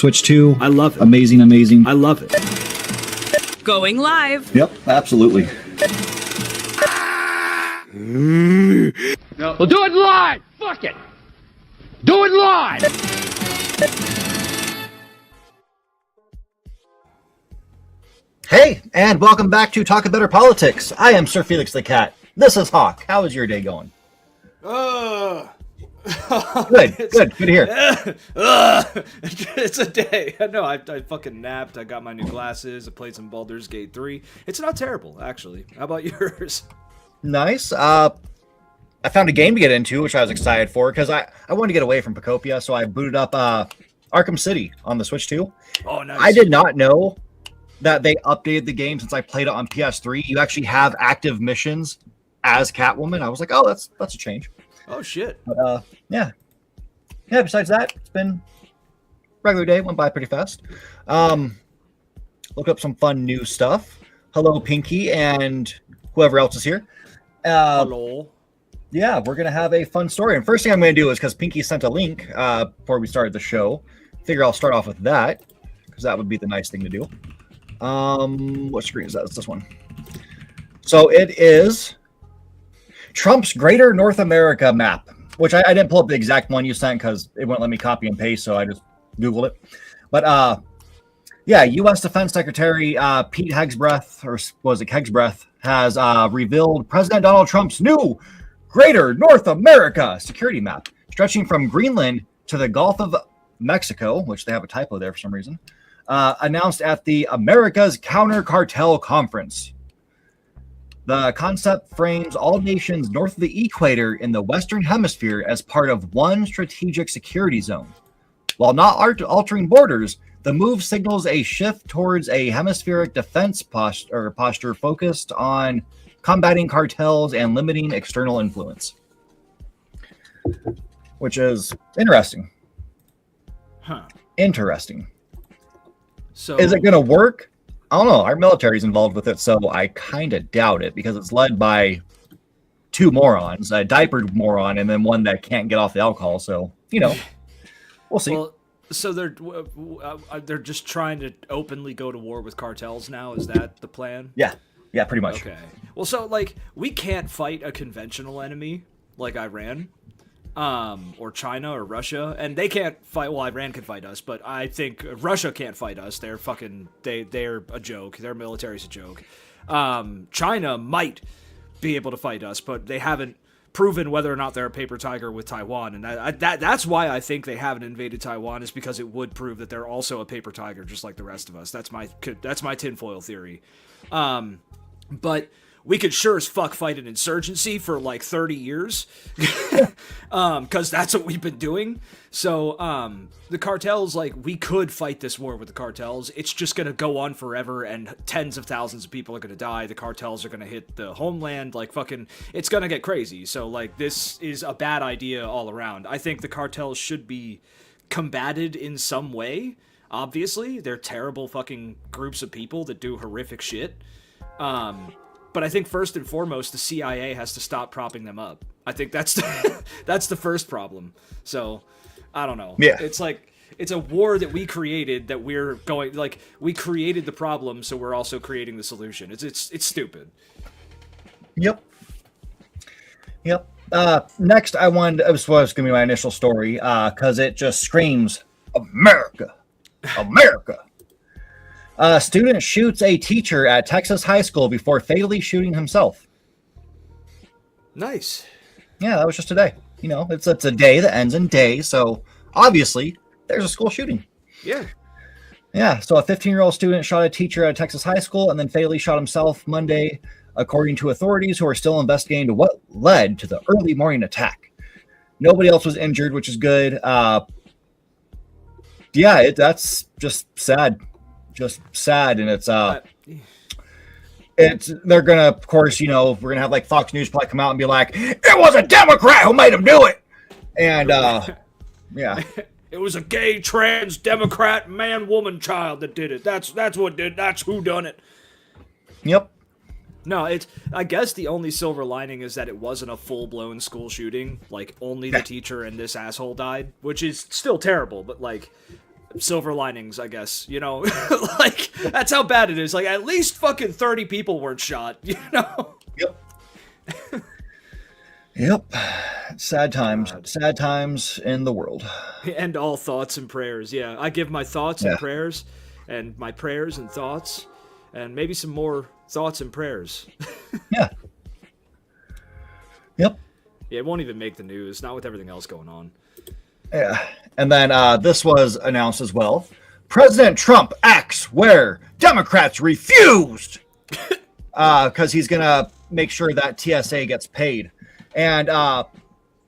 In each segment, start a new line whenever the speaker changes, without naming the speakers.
Switch 2.
I love it.
Amazing, amazing.
I love it.
Going live.
Yep, absolutely.
No. Well, do it live! Fuck it! Do it live!
Hey, and welcome back to Talk Better Politics. I am SirFelixTheCat. This is Hawk. How is your day going? Good to hear.
It's a day. No, I fucking napped. I got my new glasses. I played some Baldur's Gate 3. It's not terrible, actually. How about yours?
Nice. I found a game to get into, which I was excited for, because I wanted to get away from Pacopia, so I booted up Arkham City on the Switch 2.
Oh, nice.
I did not know that they updated the game since I played it on PS3. You actually have active missions as Catwoman. I was like, oh, that's a change.
Oh, shit.
But, yeah. Besides that, it's been regular day. Went by pretty fast. Look up some fun new stuff. Hello, Pinky, and whoever else is here.
Hello.
Yeah, we're going to have a fun story. And first thing I'm going to do is, because Pinky sent a link before we started the show, figure I'll start off with that, because that would be the nice thing to do. What screen is that? It's this one. So it is Trump's Greater North America map, which I didn't pull up the exact one you sent because it wouldn't let me copy and paste, so I just Googled it. But yeah, U.S. Defense Secretary Pete Hegseth, or was it Hegseth, has revealed President Donald Trump's new Greater North America security map, stretching from Greenland to the Gulf of Mexico, which they have a typo there for some reason, announced at the America's Counter Cartel Conference. The concept frames all nations north of the equator in the Western Hemisphere as part of one strategic security zone. While not altering borders, the move signals a shift towards a hemispheric defense posture focused on combating cartels and limiting external influence. Which is interesting.
Huh.
Interesting.
So
is it going to work? I don't know. Our military's involved with it, so I kind of doubt it because it's led by two morons, a diapered moron and then one that can't get off the alcohol. So, we'll see.
Well, so they're just trying to openly go to war with cartels now? Is that the plan?
Yeah, pretty much.
Okay. Well, so, we can't fight a conventional enemy like Iran. Or China or Russia, and they can't fight. Well, Iran can fight us, but I think Russia can't fight us. They're a joke. Their military's a joke. China might be able to fight us, but they haven't proven whether or not they're a paper tiger with Taiwan, and that's why I think they haven't invaded Taiwan, is because it would prove that they're also a paper tiger just like the rest of us. That's my tinfoil theory. But we could sure as fuck fight an insurgency for 30 years. Because that's what we've been doing. So, the cartels, we could fight this war with the cartels. It's just going to go on forever, and tens of thousands of people are going to die. The cartels are going to hit the homeland. It's going to get crazy. So, this is a bad idea all around. I think the cartels should be combated in some way. Obviously, they're terrible fucking groups of people that do horrific shit. But I think first and foremost, the CIA has to stop propping them up. I think that's the first problem. So, I don't know.
Yeah.
It's a war that we created that we're going, we created the problem, so we're also creating the solution. It's stupid.
Yep. Next, this was going to be my initial story, because it just screams, America. America. A student shoots a teacher at Texas high school before fatally shooting himself.
Nice.
Yeah, that was just today. It's a day that ends in day, so obviously there's a school shooting.
Yeah.
Yeah, so a 15-year-old student shot a teacher at a Texas high school and then fatally shot himself Monday, according to authorities who are still investigating what led to the early morning attack. Nobody else was injured, which is good. That's just sad. Just sad, and they're gonna, of course, we're gonna have Fox News probably come out and be like, it was a Democrat who made him do it, and yeah,
it was a gay, trans, Democrat, man, woman, child that did it. That's who done it.
Yep.
No, I guess the only silver lining is that it wasn't a full-blown school shooting. Only the teacher and this asshole died, which is still terrible, but silver linings, I guess. You know, like that's how bad it is. Like at least fucking 30 people weren't shot. You know.
Yep. Yep. Sad times.
God.
Sad times in the world.
And all thoughts and prayers. Yeah, I give my thoughts and prayers, and my prayers and thoughts, and maybe some more thoughts and prayers.
Yeah. Yep.
Yeah, it won't even make the news. Not with everything else going on.
Yeah. And then this was announced as well. President Trump acts where Democrats refused. Because he's going to make sure that TSA gets paid. And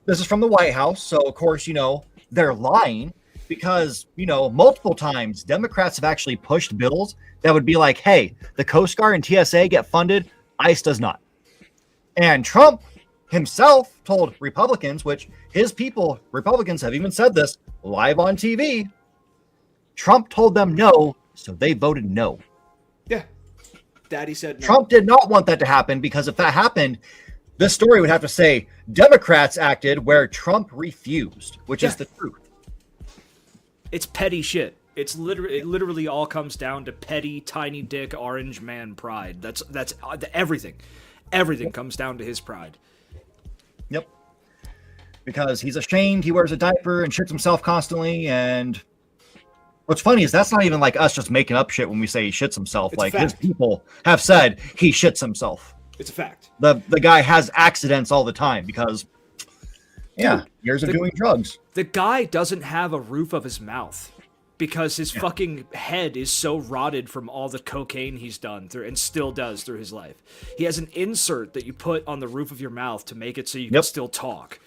this is from the White House. So, of course, you know, they're lying because, you know, multiple times Democrats have actually pushed bills that would be like, hey, the Coast Guard and TSA get funded. ICE does not. And Trump himself told Republicans, which his people, Republicans, have even said this live on TV. Trump told them no, so they voted no.
Yeah. Daddy said no.
Trump did not want that to happen because if that happened, this story would have to say Democrats acted where Trump refused, which is the truth.
It's petty shit. It literally all comes down to petty, tiny dick, orange man pride. That's everything. Everything comes down to his pride.
Yep. Because he's ashamed, he wears a diaper and shits himself constantly. And what's funny is that's not even like us just making up shit when we say he shits himself.
It's
like his people have said he shits himself.
It's a fact.
The guy has accidents all the time because, years of doing drugs.
The guy doesn't have a roof of his mouth because his fucking head is so rotted from all the cocaine he's done through and still does through his life. He has an insert that you put on the roof of your mouth to make it so you can still talk.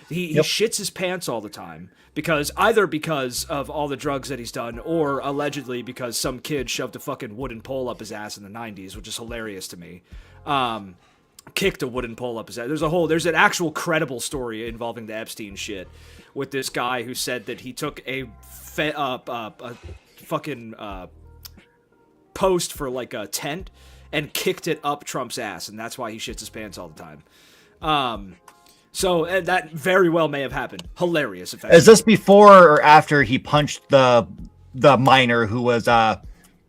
He shits his pants all the time because of all the drugs that he's done or allegedly because some kid shoved a fucking wooden pole up his ass in the 90s, which is hilarious to me. Kicked a wooden pole up his ass. There's an actual credible story involving the Epstein shit with this guy who said that he took a fucking post for like a tent and kicked it up Trump's ass, and that's why he shits his pants all the time. So that very well may have happened. Hilarious.
Is this before or after he punched the minor who was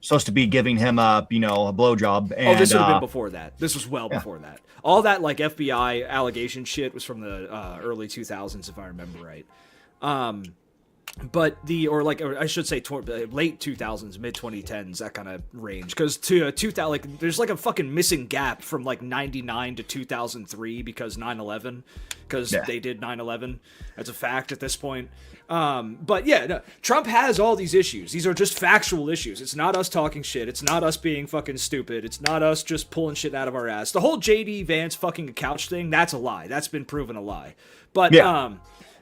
supposed to be giving him a blowjob? And,
this would have been before that. This was well before that. All that like FBI allegation shit was from the early 2000s, if I remember right. But I should say late 2000s, mid 2010s, that kind of range. Because to 2000, like there's like a fucking missing gap from like 99 to 2003 because 9/11, because they did 9/11. That's a fact at this point. But yeah, no, Trump has all these issues. These are just factual issues. It's not us talking shit. It's not us being fucking stupid. It's not us just pulling shit out of our ass. The whole JD Vance fucking a couch thing, that's a lie. That's been proven a lie. But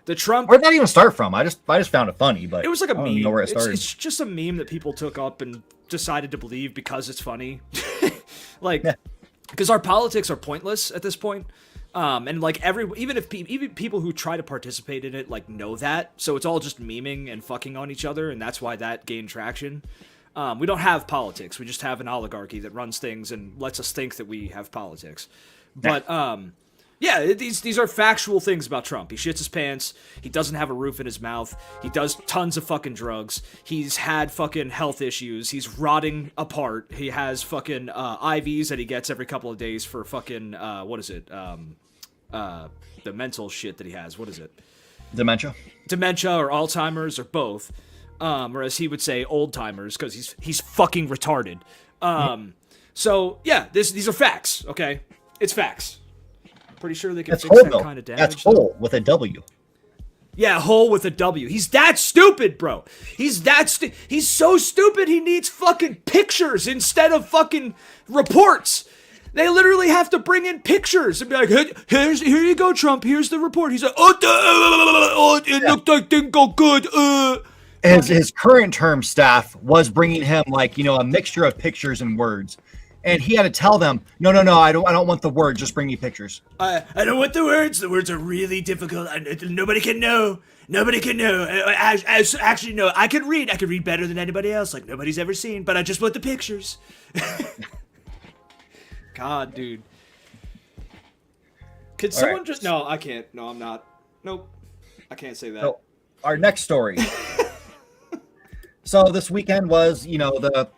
the Trump.
Where'd that even start from? I just found it funny, but
it was like a meme.
I don't know where it started.
It's just a meme that people took up and decided to believe because it's funny. Because our politics are pointless at this point. And like even people who try to participate in it like know that, so it's all just memeing and fucking on each other, and that's why that gained traction. We don't have politics. We just have an oligarchy that runs things and lets us think that we have politics. But these are factual things about Trump. He shits his pants. He doesn't have a roof in his mouth. He does tons of fucking drugs. He's had fucking health issues. He's rotting apart. He has fucking IVs that he gets every couple of days for fucking the mental shit that he has. What is it?
Dementia
or Alzheimer's or both. Or as he would say, old timers, because he's fucking retarded. So yeah, these are facts. Okay, it's facts. Pretty sure they can fix that kind of damage.
That's whole with a W.
Yeah, whole with a W. He's that stupid, bro. He's so stupid he needs fucking pictures instead of fucking reports. They literally have to bring in pictures and be like, here you go, Trump. Here's the report. He's like, it looked like didn't go good.
His current term staff was bringing him like, a mixture of pictures and words. And he had to tell them, no, I don't want the words. Just bring me pictures.
I don't want the words. The words are really difficult. Nobody can know. Actually, no. I can read. I can read better than anybody else. Like nobody's ever seen. But I just want the pictures. God, dude. Could someone just? No, I can't. No, I'm not. Nope. I can't say that.
So, our next story. So this weekend was, the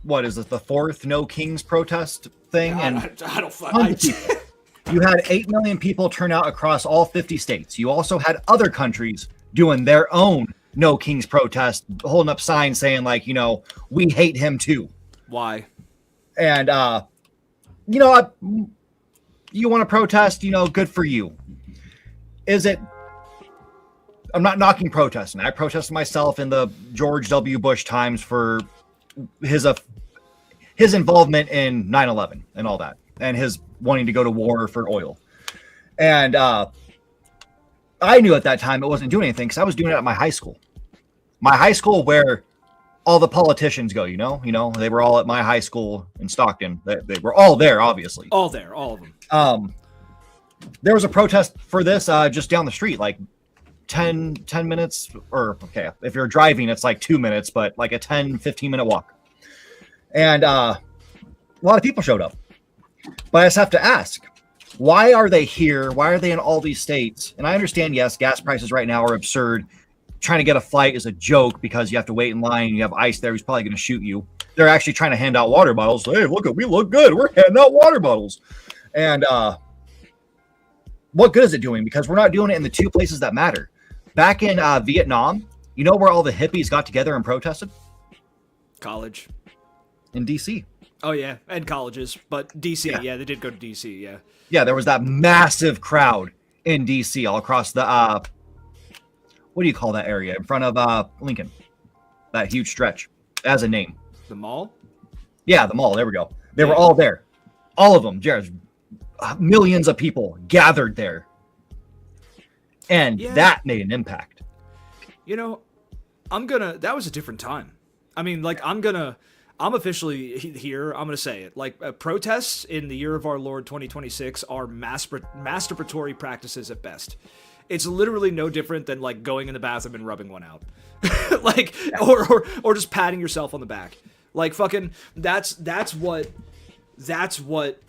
what is it, the fourth No Kings protest thing, and
I don't.
You had 8 million people turn out across all 50 states. You also had other countries doing their own No Kings protest, holding up signs saying like, we hate him too.
Why?
And you know what? You want to protest, good for you. Is it? I'm not knocking protesting. I protested myself in the George W. Bush times for his involvement in 9/11 and all that, and his wanting to go to war for oil. And I knew at that time it wasn't doing anything because I was doing it at my high school. My high school where all the politicians go, they were all at my high school in Stockton. They were all there, obviously.
All there, all of them.
There was a protest for this just down the street, like 10 minutes, or okay, if you're driving, it's like 2 minutes, but like a 10-15 minute walk. And a lot of people showed up. But I just have to ask, why are they here? Why are they in all these states? And I understand, yes, gas prices right now are absurd. Trying to get a flight is a joke because you have to wait in line. You have ICE there who's probably going to shoot you. They're actually trying to hand out water bottles. Hey, we look good. We're handing out water bottles. And what good is it doing? Because we're not doing it in the two places that matter. Back in Vietnam, you know where all the hippies got together and protested?
College.
In D.C.
Oh, yeah, and colleges. But D.C., yeah, they did go to D.C., yeah. Yeah,
there was that massive crowd in D.C. all across the, what do you call that area? In front of Lincoln. That huge stretch. It has a name.
The mall?
Yeah, the mall. There we go. They were all there. All of them. Jared, millions of people gathered there. And that made an impact.
That was a different time. I mean, like, I'm officially here. I'm going to say it. Like, protests in the year of our Lord 2026 are masturbatory practices at best. It's literally no different than, like, going in the bathroom and rubbing one out. Or just patting yourself on the back. Like, fucking, that's what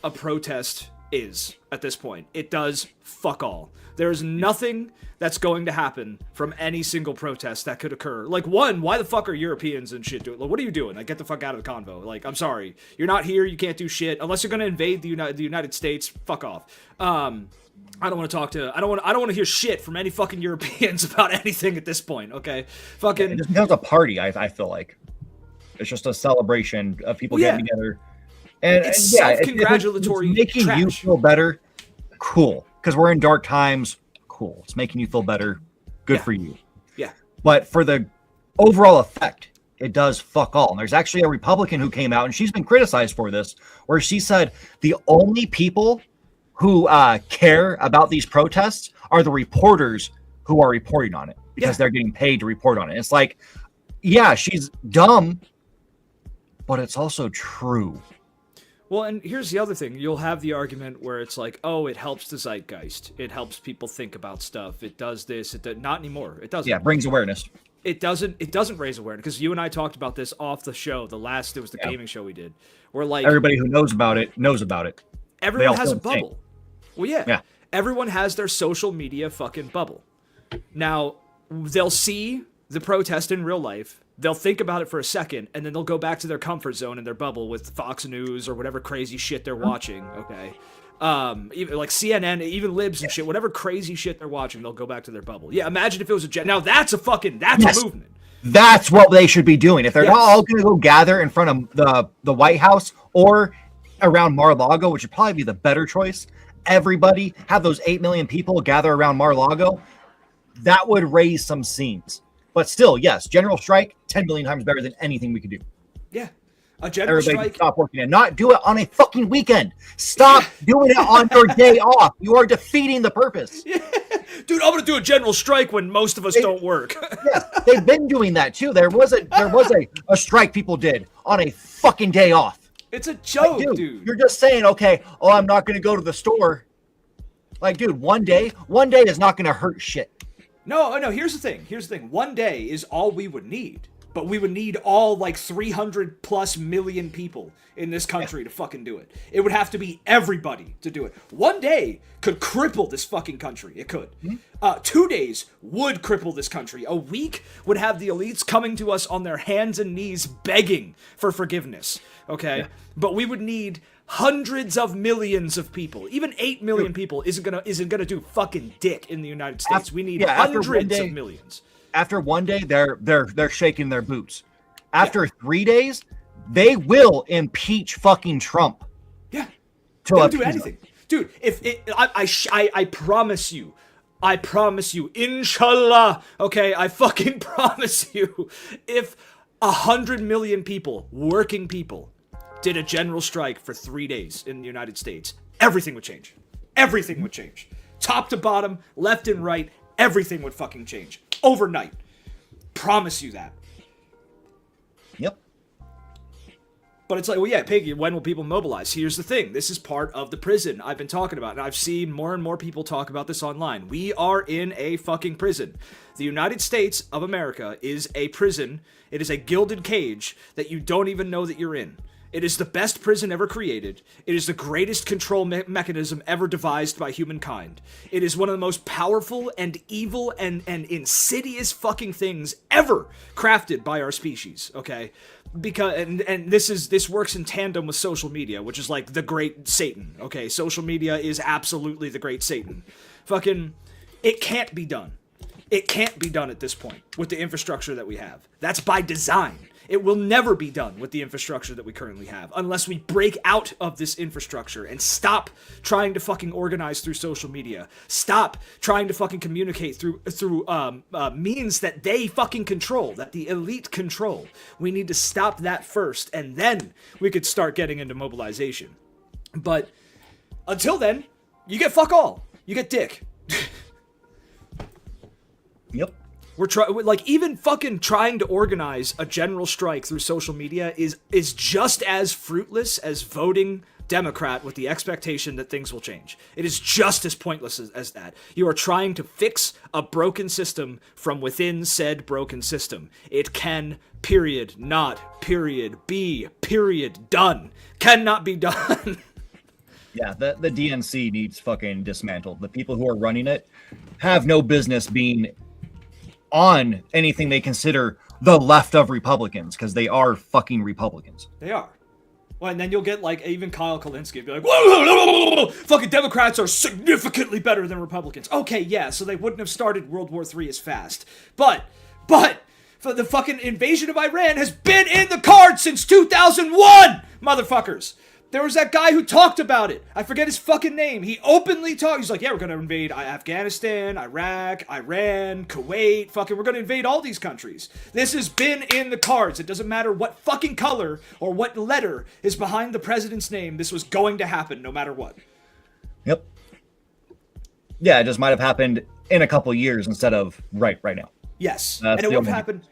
a protest is at this point. It does fuck all. There's nothing that's going to happen from any single protest that could occur. Like, one, why the fuck are Europeans and shit doing? Like, what are you doing? Like, get the fuck out of the convo. Like, I'm sorry. You're not here. You can't do shit. Unless you're going to invade the United States, fuck off. I don't want to talk to... I don't want to hear shit from any fucking Europeans about anything at this point, okay? Fucking...
It just becomes a party, I feel like. It's just a celebration of people getting together. And
it's self-congratulatory
it's making
trash.
You feel better, cool. Because we're in dark times, cool. It's making you feel better, good for you.
Yeah.
But for the overall effect, it does fuck all. And there's actually a Republican who came out, and she's been criticized for this, where she said the only people who care about these protests are the reporters who are reporting on it because they're getting paid to report on it. It's like, yeah, she's dumb, but it's also true.
Well, and here's the other thing. You'll have the argument where it's like, oh, it helps the zeitgeist. It helps people think about stuff. It does this. Not anymore. It doesn't.
Yeah, it brings awareness.
It doesn't raise awareness, because you and I talked about this off the show. It was the gaming show we did. Where, like,
everybody who knows about it knows about it.
Everyone has a bubble. Well, yeah. Everyone has their social media fucking bubble. Now, they'll see the protest in real life. They'll think about it for a second, and then they'll go back to their comfort zone in their bubble with Fox News or whatever crazy shit they're watching, okay? Even like CNN, even libs and shit, whatever crazy shit they're watching, they'll go back to their bubble. Yeah, imagine if it was now that's a movement.
That's what they should be doing. If they're not all going to go gather in front of the White House or around Mar-a-Lago, which would probably be the better choice, everybody have those 8 million people gather around Mar-a-Lago, that would raise some scenes. But still, yes, general strike, 10 million times better than anything we could do.
Yeah. A general strike.
Stop working and not do it on a fucking weekend. Stop doing it on your day off. You are defeating the purpose.
Yeah. Dude, I'm going to do a general strike when most of us don't work.
Yes, they've been doing that too. There was a strike people did on a fucking day off.
It's a joke, dude.
You're just saying, okay, I'm not going to go to the store. Like, dude, one day is not going to hurt shit.
No, here's the thing. One day is all we would need. But we would need all like 300 plus million people in this country to fucking do it. It would have to be everybody to do it. 1 day could cripple this fucking country. It could. 2 days would cripple this country. A week would have the elites coming to us on their hands and knees begging for forgiveness. Okay? Yeah. But we would need hundreds of millions of people. Even 8 million people isn't gonna do fucking dick in the United States. We need hundreds of millions.
After 1 day, they're shaking their boots. After 3 days, they will impeach fucking Trump.
Yeah, they'll do anything, dude. I promise you, inshallah. Okay, I fucking promise you, if 100 million people, working people, did a general strike for 3 days in the United States, everything would change. Everything would change, top to bottom, left and right. Everything would fucking change overnight. Promise you that.
Yep.
But it's like, well, yeah, Piggy, when will people mobilize? Here's the thing. This is part of the prison I've been talking about, and I've seen more and more people talk about this online. We are in a fucking prison. The United States of America is a prison. It is a gilded cage that you don't even know that you're in. It is the best prison ever created. It is the greatest control mechanism ever devised by humankind. It is one of the most powerful and evil and insidious fucking things ever crafted by our species, okay? Because and this works in tandem with social media, which is like the great Satan, okay? Social media is absolutely the great Satan. Fucking, it can't be done. It can't be done at this point with the infrastructure that we have. That's by design. It will never be done with the infrastructure that we currently have unless we break out of this infrastructure and stop trying to fucking organize through social media. Stop trying to fucking communicate through means that they fucking control, that the elite control. We need to stop that first, and then we could start getting into mobilization. But until then, you get fuck all. You get dick.
Yep.
Even fucking trying to organize a general strike through social media is just as fruitless as voting Democrat with the expectation that things will change. It is just as pointless as that. You are trying to fix a broken system from within said broken system. It can, period, not, period, be, period, done. Cannot be done.
Yeah, the DNC needs fucking dismantled. The people who are running it have no business being on anything they consider the left of Republicans, because they are fucking Republicans.
They are. Well, and then you'll get like even Kyle Kalinske be like, whoa, fucking Democrats are significantly better than Republicans. Okay, yeah, so they wouldn't have started World War III as fast. But for the fucking invasion of Iran has been in the cards since 2001, motherfuckers. There was that guy who talked about it. I forget his fucking name. He openly talked. He's like, yeah, we're going to invade Afghanistan, Iraq, Iran, Kuwait. Fucking, we're going to invade all these countries. This has been in the cards. It doesn't matter what fucking color or what letter is behind the president's name. This was going to happen no matter what.
Yep. Yeah, it just might have happened in a couple years instead of right now.
Yes. And it would have happened.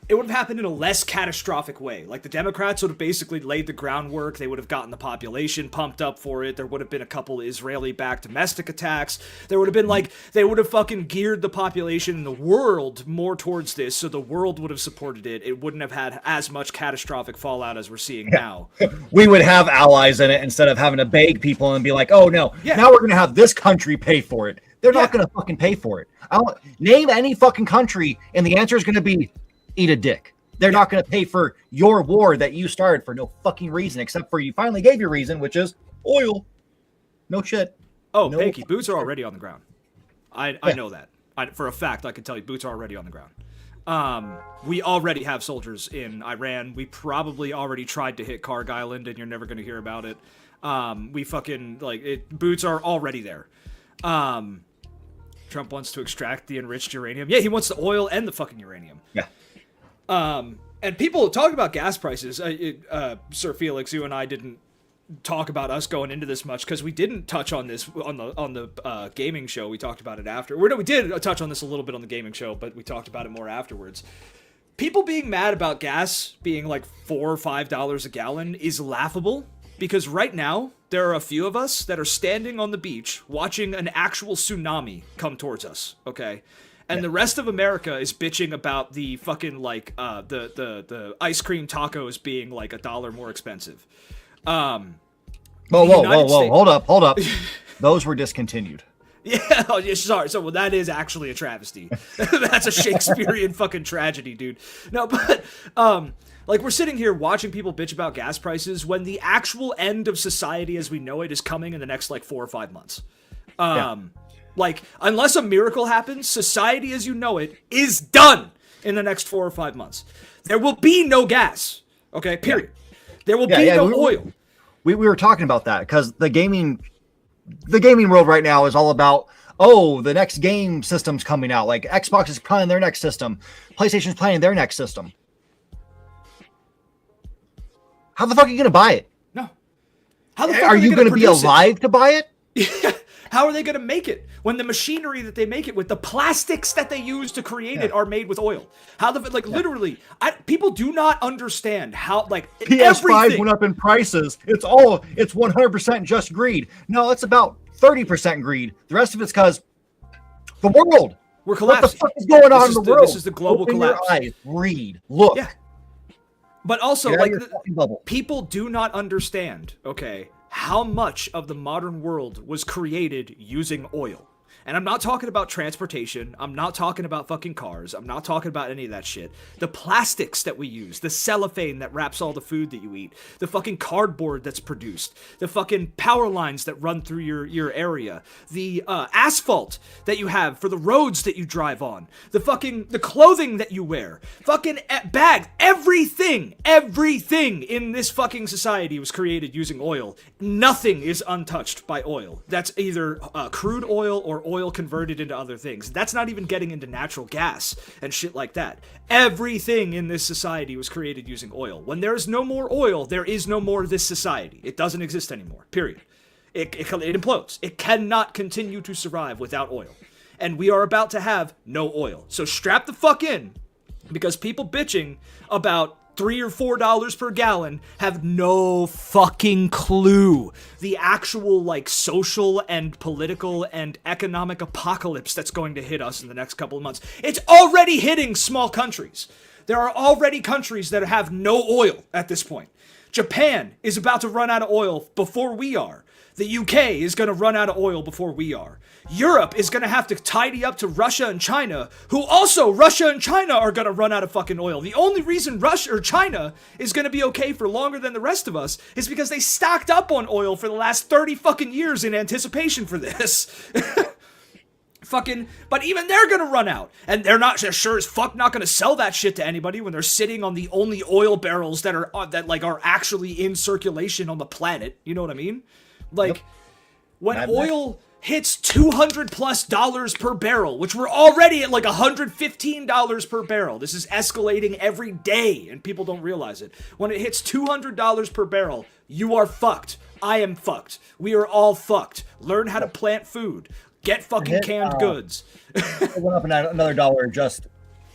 It would have happened in a less catastrophic way. Like, the Democrats would have basically laid the groundwork. They would have gotten the population pumped up for it. There would have been a couple Israeli-backed domestic attacks. There would have been, like, they would have fucking geared the population in the world more towards this, so the world would have supported it. It wouldn't have had as much catastrophic fallout as we're seeing now.
We would have allies in it instead of having to beg people and be like, oh, no, now we're going to have this country pay for it. They're not going to fucking pay for it. Name any fucking country, and the answer is going to be, eat a dick. They're not going to pay for your war that you started for no fucking reason, except for you finally gave your reason, which is oil. No shit.
Oh, no. Pinky, boots are already on the ground. I know that. For a fact, I can tell you boots are already on the ground. We already have soldiers in Iran. We probably already tried to hit Karg Island, and you're never going to hear about it. We fucking, boots are already there. Trump wants to extract the enriched uranium. Yeah, he wants the oil and the fucking uranium.
Yeah.
And people talk about gas prices. Sir Felix, you and I didn't talk about us going into this much because we didn't touch on this on the gaming show. We talked about it after. We did touch on this a little bit on the gaming show, but we talked about it more afterwards. People being mad about gas being like $4 or $5 a gallon is laughable, because right now there are a few of us that are standing on the beach watching an actual tsunami come towards us. Okay. And the rest of America is bitching about the fucking like the ice cream tacos being like $1 more expensive.
Whoa, hold up. Those were discontinued.
Yeah, oh, yeah, sorry. So well, that is actually a travesty. That's a Shakespearean fucking tragedy, dude. No, but like we're sitting here watching people bitch about gas prices when the actual end of society as we know it is coming in the next like 4 or 5 months. Like, unless a miracle happens, society as you know it is done in the next 4 or 5 months. There will be no gas. Okay, period. There will be no oil.
We were talking about that because the gaming world right now is all about, the next game system's coming out. Like Xbox is planning their next system. PlayStation's planning their next system. How the fuck are you going to buy it?
No. How the fuck
are you going to be alive to buy it?
How are they going to make it when the machinery that they make it with, the plastics that they use to create it are made with oil? How literally, people do not understand how
PS5 went up in prices. It's 100% just greed. No, it's about 30% greed. The rest of it's because the world.
We're collapsing.
What the fuck is going on in the world?
This is the global collapse.
Your eyes, read, look.
Yeah. But also, people do not understand, how much of the modern world was created using oil. And I'm not talking about transportation. I'm not talking about fucking cars. I'm not talking about any of that shit. The plastics that we use, the cellophane that wraps all the food that you eat, the fucking cardboard that's produced, the fucking power lines that run through your area, the asphalt that you have for the roads that you drive on, the clothing that you wear, fucking bags, everything in this fucking society was created using oil. Nothing is untouched by oil. That's either crude oil or oil converted into other things. That's not even getting into natural gas and shit like that. Everything in this society was created using oil. When there is no more oil, there is no more this society. It doesn't exist anymore. Period. It implodes. It cannot continue to survive without oil. And we are about to have no oil. So strap the fuck in, because people bitching about $3 or $4 per gallon have no fucking clue the actual social and political and economic apocalypse that's going to hit us in the next couple of months. It's already hitting small countries. There are already countries that have no oil at this point. Japan is about to run out of oil before we are. The UK is going to run out of oil before we are. Europe is going to have to tidy up to Russia and China, who also, Russia and China are going to run out of fucking oil. The only reason Russia or China is going to be okay for longer than the rest of us is because they stocked up on oil for the last 30 fucking years in anticipation for this. But even they're going to run out. And they're sure as fuck not going to sell that shit to anybody when they're sitting on the only oil barrels that are actually in circulation on the planet. You know what I mean? When oil hits $200+ per barrel, which we're already at $115 per barrel. This is escalating every day, and people don't realize it. When it hits $200 per barrel, you are fucked. I am fucked. We are all fucked. Learn how to plant food. Get fucking canned goods.
It went up another dollar just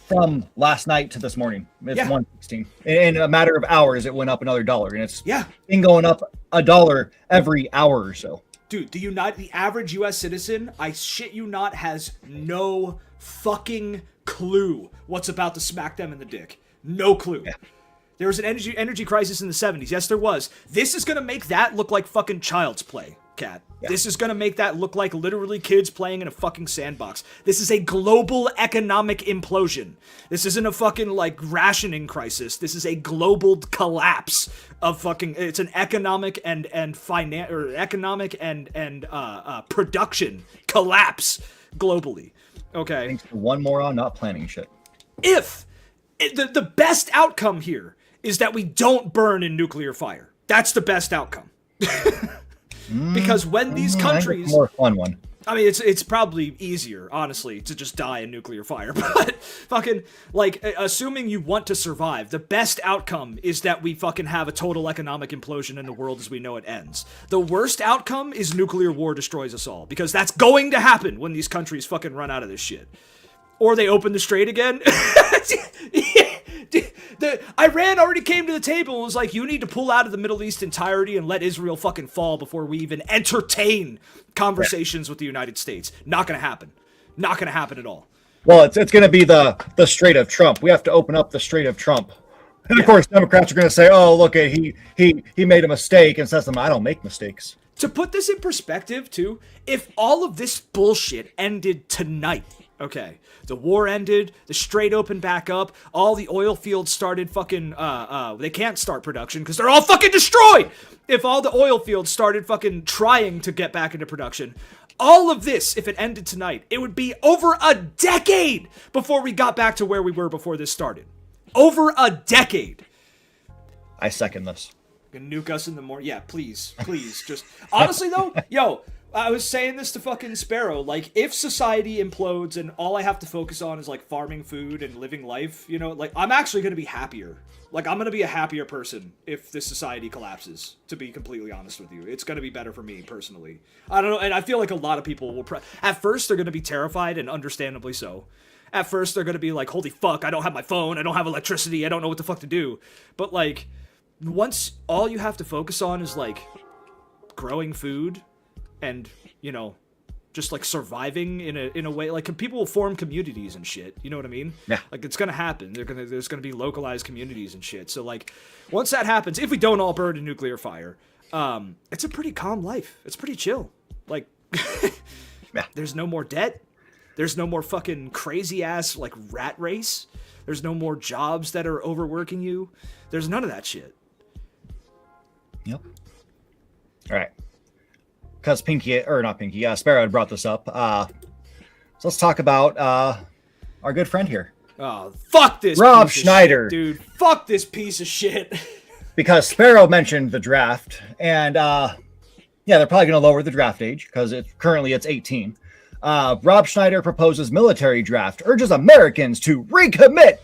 from last night to this morning. It's $1.16. In a matter of hours, it went up another dollar, and it's been going up $1 every hour or so.
Dude, the average U.S. citizen, I shit you not, has no fucking clue what's about to smack them in the dick. No clue. Yeah. There was an energy crisis in the 70s. Yes, there was. This is going to make that look like fucking child's play, Cat. Yeah. This is going to make that look like literally kids playing in a fucking sandbox. This is a global economic implosion. This isn't a fucking rationing crisis. This is a global collapse of fucking. It's an economic and production collapse globally. Okay.
Thanks to one moron not planning shit.
If the best outcome here is that we don't burn in nuclear fire. That's the best outcome. Because when these countries,
more fun one.
I mean, it's probably easier, honestly, to just die in nuclear fire. But fucking assuming you want to survive, the best outcome is that we fucking have a total economic implosion and the world as we know it ends. The worst outcome is nuclear war destroys us all, because that's going to happen when these countries fucking run out of this shit, or they open the strait again. Iran already came to the table and was like, you need to pull out of the Middle East entirety and let Israel fucking fall before we even entertain conversations with the United States. Not gonna happen. Not gonna happen at all.
Well, it's going to be the Strait of Trump. We have to open up the Strait of Trump. And of course, Democrats are going to say, "Oh, look, he made a mistake," and says to them, "I don't make mistakes."
To put this in perspective, too, if all of this bullshit ended tonight, okay, the war ended, the Strait opened back up, all the oil fields started fucking, they can't start production because they're all fucking destroyed! If all the oil fields started fucking trying to get back into production, all of this, if it ended tonight, it would be over a decade before we got back to where we were before this started. Over a decade.
I second this.
Gonna nuke us in the morning. Yeah, please. Just honestly though, yo, I was saying this to fucking Sparrow. Like, if society implodes and all I have to focus on is like farming food and living life, you know, like I'm actually gonna be happier. Like, I'm gonna be a happier person if this society collapses. To be completely honest with you, it's gonna be better for me personally. I don't know, and I feel like a lot of people will. At first, they're gonna be terrified, and understandably so. At first, they're gonna be like, "Holy fuck! I don't have my phone. I don't have electricity. I don't know what the fuck to do." But like, once all you have to focus on is like growing food and, you know, just like surviving in a way, like people will form communities and shit, you know what I mean?
Yeah.
Like, it's gonna happen. There's gonna be localized communities and shit. So like, once that happens, if we don't all burn in nuclear fire, it's a pretty calm life. It's pretty chill. Like,
yeah.
There's no more debt. There's no more fucking crazy ass like rat race. There's no more jobs that are overworking you. There's none of that shit.
Yep. All right. Because Sparrow had brought this up. So let's talk about our good friend here.
Oh, fuck this
Rob
piece of
Schneider.
shit, dude. Fuck this piece of shit.
Because Sparrow mentioned the draft, and yeah, they're probably going to lower the draft age because currently it's 18. Rob Schneider proposes military draft, urges Americans to recommit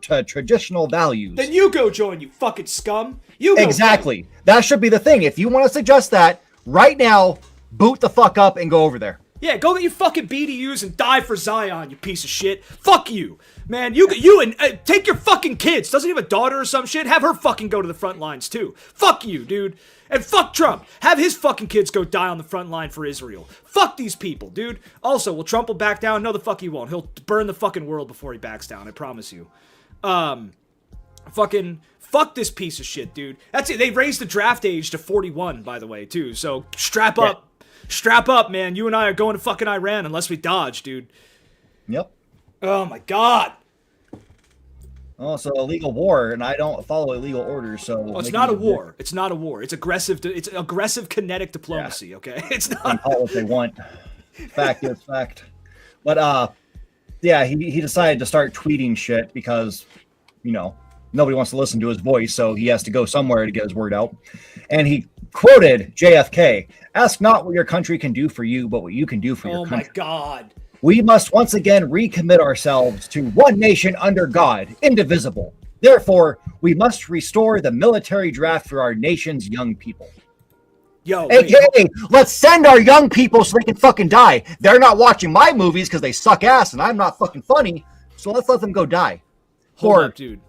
to traditional values.
Then you go join, you fucking scum. You go
exactly. That should be the thing. If you want to suggest that right now, boot the fuck up and go over there.
Yeah, go get your fucking BDUs and die for Zion, you piece of shit. Fuck you. Man, you and take your fucking kids. Doesn't he have a daughter or some shit? Have her fucking go to the front lines too. Fuck you, dude. And fuck Trump. Have his fucking kids go die on the front line for Israel. Fuck these people, dude. Also, will Trump will back down? No, the fuck he won't. He'll burn the fucking world before he backs down. I promise you. Fucking fuck this piece of shit, dude. That's it. They raised the draft age to 41, by the way, too. So strap up. Strap up, man. You and I are going to fucking Iran unless we dodge, dude.
Yep.
Oh my god.
Oh, so illegal war, and I don't follow illegal orders, so...
Oh, it's not a war. It's not a war. It's aggressive. It's aggressive kinetic diplomacy. Yeah. Okay, it's not.
They call it what they want. Fact is fact. But yeah, he decided to start tweeting shit because, you know, nobody wants to listen to his voice, so he has to go somewhere to get his word out. And he quoted JFK: "Ask not what your country can do for you, but what you can do for your country."
Oh my god.
"We must once again recommit ourselves to one nation under God, indivisible. Therefore, we must restore the military draft for our nation's young people."
Yo,
AKA, let's send our young people so they can fucking die. They're not watching my movies because they suck ass and I'm not fucking funny, so let's let them go die.
Hold up, dude.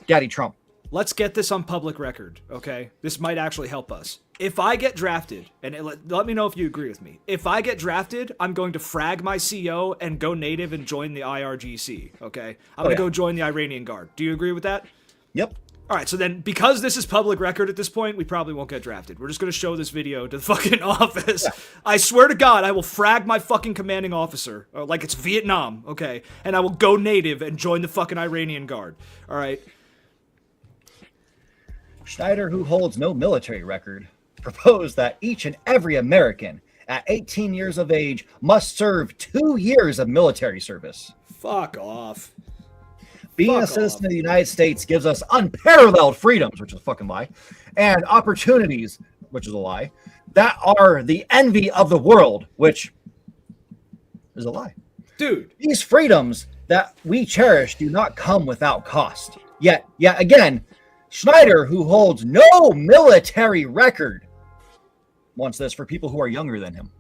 Daddy Trump.
Let's get this on public record, okay? This might actually help us. If I get drafted, and let me know if you agree with me. If I get drafted, I'm going to frag my CO and go native and join the IRGC, okay? I'm going to go join the Iranian Guard. Do you agree with that?
Yep.
All right, so then because this is public record at this point, we probably won't get drafted. We're just going to show this video to the fucking office. Yeah. I swear to God, I will frag my fucking commanding officer, like it's Vietnam, okay? And I will go native and join the fucking Iranian Guard, all right?
Schneider, who holds no military record, proposed that each and every American at 18 years of age must serve 2 years of military service.
Fuck off.
Being a citizen of the United States gives us unparalleled freedoms, which is a fucking lie, and opportunities, which is a lie, that are the envy of the world, which is a lie.
Dude.
These freedoms that we cherish do not come without cost. Yet again, Schneider, who holds no military record, wants this for people who are younger than him.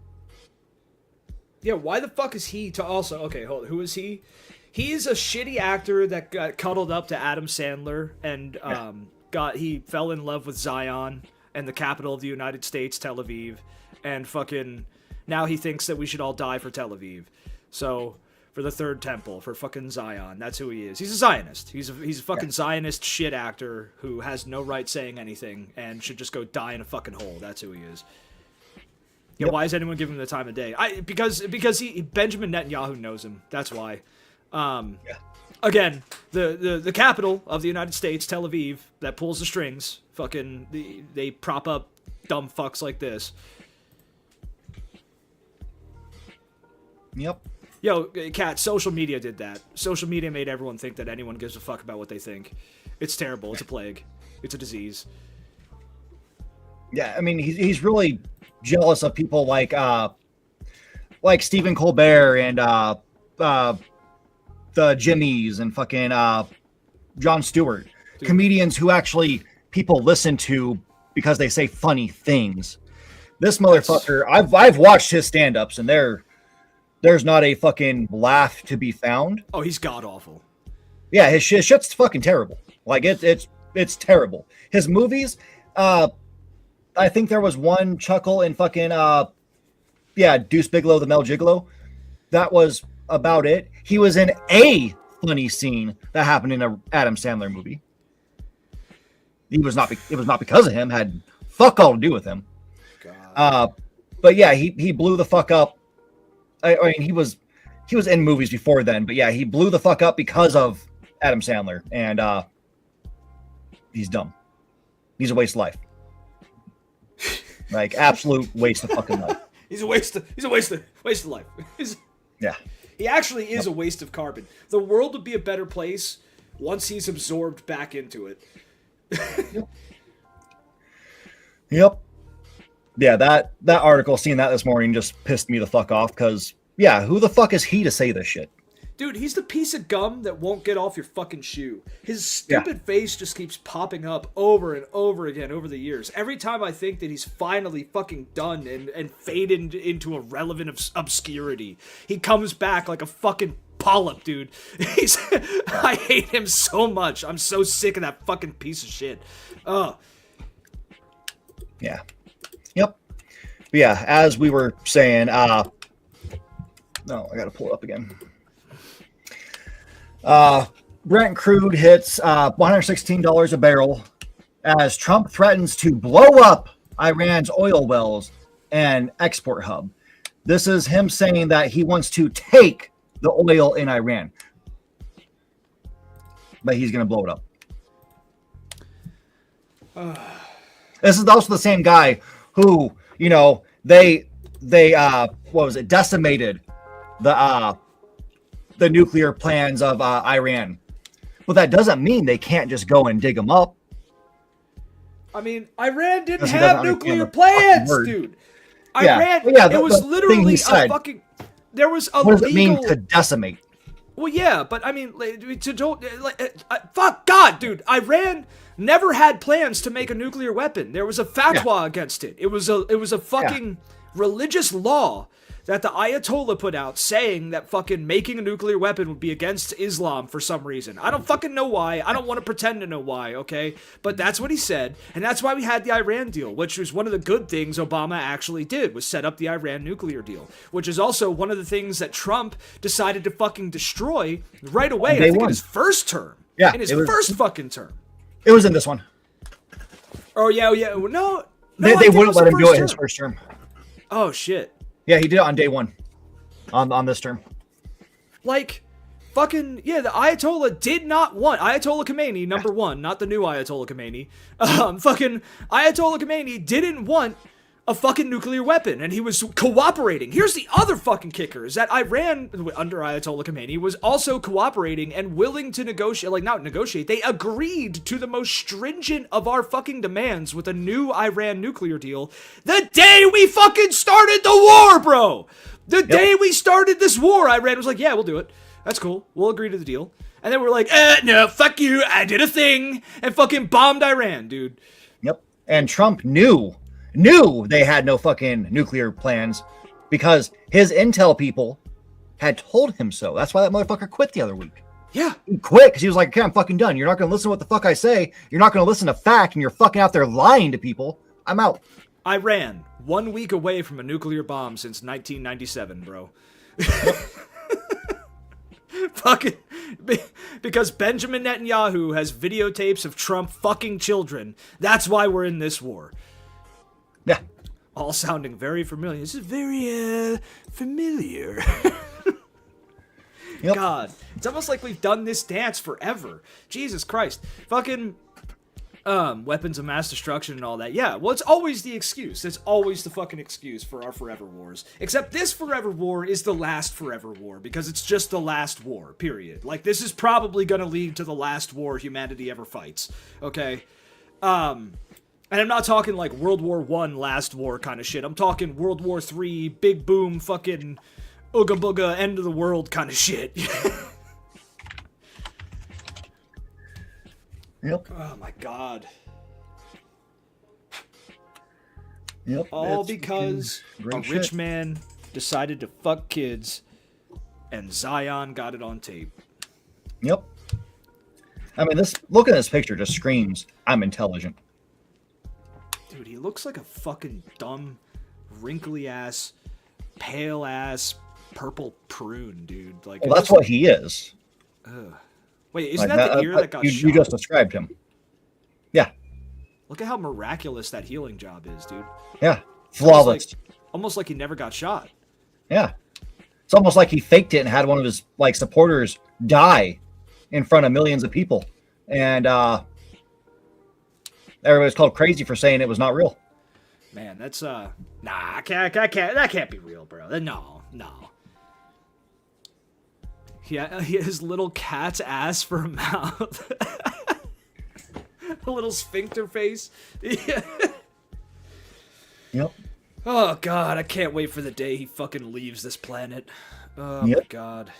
Yeah, why the fuck is he to also... Okay, hold on. Who is he? He's a shitty actor that got cuddled up to Adam Sandler and he fell in love with Zion and the capital of the United States, Tel Aviv, and fucking now he thinks that we should all die for Tel Aviv. So for the third temple, for fucking Zion. That's who he is. He's a Zionist. He's a fucking Zionist shit actor who has no right saying anything and should just go die in a fucking hole. That's who he is. Yeah, why is anyone giving him the time of day? Because Benjamin Netanyahu knows him. That's why. Again, the capital of the United States, Tel Aviv, that pulls the strings. Fucking, they prop up dumb fucks like this.
Yep.
Yo, Kat, social media did that. Social media made everyone think that anyone gives a fuck about what they think. It's terrible. It's a plague. It's a disease.
Yeah, I mean, he's really jealous of people like Stephen Colbert and the Jimmys and fucking Jon Stewart. Dude. Comedians who actually people listen to because they say funny things. This motherfucker, I've watched his stand-ups and there's not a fucking laugh to be found.
Oh, he's god-awful.
Yeah, his shit's fucking terrible. Like, it's terrible. His movies, I think there was one chuckle in fucking, Deuce Bigalow, the Mel Gigolo. That was about it. He was in a funny scene that happened in a Adam Sandler movie. It was not because of him. Had fuck all to do with him. God. But yeah, he blew the fuck up. I mean, he was in movies before then, but yeah, he blew the fuck up because of Adam Sandler, and he's dumb. He's a waste of life. Like, absolute waste of fucking life.
He's a waste of life.
Yeah.
He actually is a waste of carbon. The world would be a better place once he's absorbed back into it.
Yep. Yeah, that article, seeing that this morning, just pissed me the fuck off, because, yeah, who the fuck is he to say this shit?
Dude, he's the piece of gum that won't get off your fucking shoe. His stupid face just keeps popping up over and over again over the years. Every time I think that he's finally fucking done and faded into irrelevant obscurity, he comes back like a fucking polyp, dude. I hate him so much. I'm so sick of that fucking piece of shit.
Yeah. Yep. But yeah, as we were saying, I gotta pull it up again. Brent crude hits $116 a barrel as Trump threatens to blow up Iran's oil wells and export hub. This is him saying that he wants to take the oil in Iran, but he's going to blow it up. This is also the same guy who, they decimated the nuclear plans of Iran. Well, that doesn't mean they can't just go and dig them up.
I mean, Iran didn't have nuclear plans, dude.
Iran,
it was literally a fucking... There was a
What does it mean to decimate?
Well, yeah, but I mean, fuck God, dude. Iran never had plans to make a nuclear weapon. There was a fatwa against it. It was a fucking religious law that the Ayatollah put out saying that fucking making a nuclear weapon would be against Islam for some reason. I don't fucking know why. I don't want to pretend to know why, okay? But that's what he said, and that's why we had the Iran deal, which was one of the good things Obama actually did, was set up the Iran nuclear deal, which is also one of the things that Trump decided to fucking destroy right away, I think in his first term.
Yeah.
In his first fucking term.
It was in this one.
Oh, yeah. No.
They wouldn't let him do it in his first term.
Oh, shit.
Yeah, he did it on day one, on this term.
Like, fucking, yeah, the Ayatollah did not want, Ayatollah Khomeini, number one, not the new Ayatollah Khomeini, fucking Ayatollah Khomeini didn't want a fucking nuclear weapon, and he was cooperating. Here's the other fucking kicker, is that Iran, under Ayatollah Khomeini, was also cooperating and willing to negotiate, like, not negotiate, they agreed to the most stringent of our fucking demands with a new Iran nuclear deal the day we fucking started the war, bro! The day we started this war, Iran was like, yeah, we'll do it. That's cool. We'll agree to the deal. And then we're like, no, fuck you, I did a thing, and fucking bombed Iran, dude.
Yep. And Trump knew they had no fucking nuclear plans because his intel people had told him so. That's why that motherfucker quit the other week.
Yeah.
He quit because he was like, okay, I'm fucking done. You're not going to listen to what the fuck I say. You're not going to listen to fact, and you're fucking out there lying to people. I'm out.
Iran, 1 week away from a nuclear bomb since 1997, bro. Fucking because Benjamin Netanyahu has videotapes of Trump fucking children. That's why we're in this war.
Yeah.
All sounding very familiar. This is very familiar.
Yep.
God, it's almost like we've done this dance forever. Jesus Christ. Fucking weapons of mass destruction and all that. Yeah, well, it's always the excuse. It's always the fucking excuse for our forever wars. Except this forever war is the last forever war, because it's just the last war, period. Like, this is probably gonna lead to the last war humanity ever fights, okay? And I'm not talking like World War I last war kind of shit. I'm talking World War III, big boom, fucking ooga booga, end of the world kind of shit.
Yep.
Oh my god.
Yep.
All
it's
because a
great
rich
shit.
man decided to fuck kids, and Zion got it on tape.
Yep. I mean, look at this picture just screams, I'm intelligent.
Dude, he looks like a fucking dumb, wrinkly-ass, pale-ass, purple prune, dude. Like,
Well, that's what he is.
Wait, isn't
Like
that the ear that got
you,
shot?
you just described him. Yeah.
Look at how miraculous that healing job is, dude.
Yeah. Flawless.
Almost like he never got shot.
Yeah. It's almost like he faked it and had one of his like supporters die in front of millions of people. And everybody's called crazy for saying it was not real.
Man, that's nah, I can't, that can't be real, bro. No. Yeah, he has little cat's ass for a mouth. A little sphincter face. Yeah.
Yep.
Oh god, I can't wait for the day he fucking leaves this planet. Oh my
Yep.
god.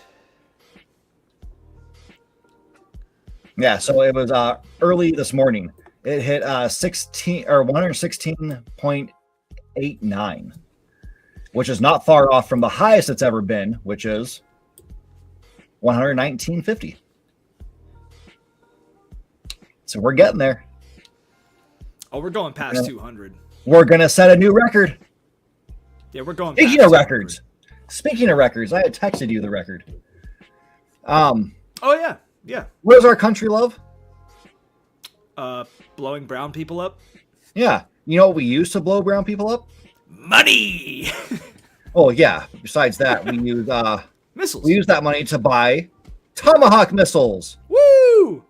Yeah, so it was early this morning. It hit 116.89, which is not far off from the highest it's ever been, which is 119.50. So we're getting there.
Oh, we're going past 200.
We're gonna set a new record.
Yeah, we're going
Speaking
past
of
200.
records, I had texted you the record.
Oh yeah.
What does our country love?
Blowing brown people up?
Yeah. You know what we use to blow brown people up?
Money!
Oh yeah. Besides that, we use
Missiles.
we use that money to buy Tomahawk missiles.
Woo!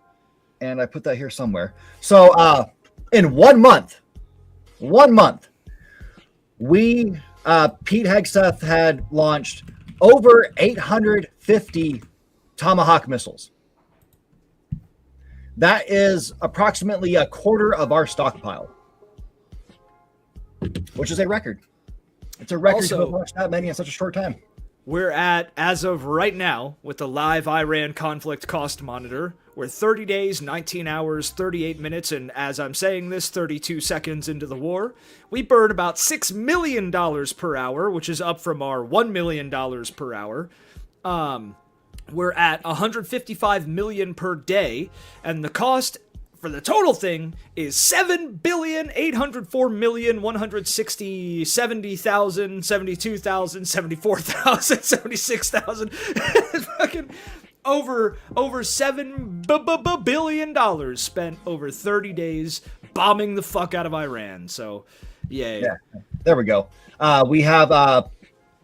And I put that here somewhere. So in 1 month, we Pete Hegseth had launched over 850 Tomahawk missiles. That is approximately a quarter of our stockpile, which is a record. It's a record to have launched that many in such a short time.
We're at, as of right now, with the live Iran conflict cost monitor, we're 30 days, 19 hours, 38 minutes, and as I'm saying this, 32 seconds into the war. We burn about $6 million per hour, which is up from our $1 million per hour. We're at 155 million per day, and the cost for the total thing is 7,804,160,70,000, 72,000, 74,000, 76,000, fucking over $7 billion spent over 30 days bombing the fuck out of Iran. So, yay.
Yeah, there we go. We have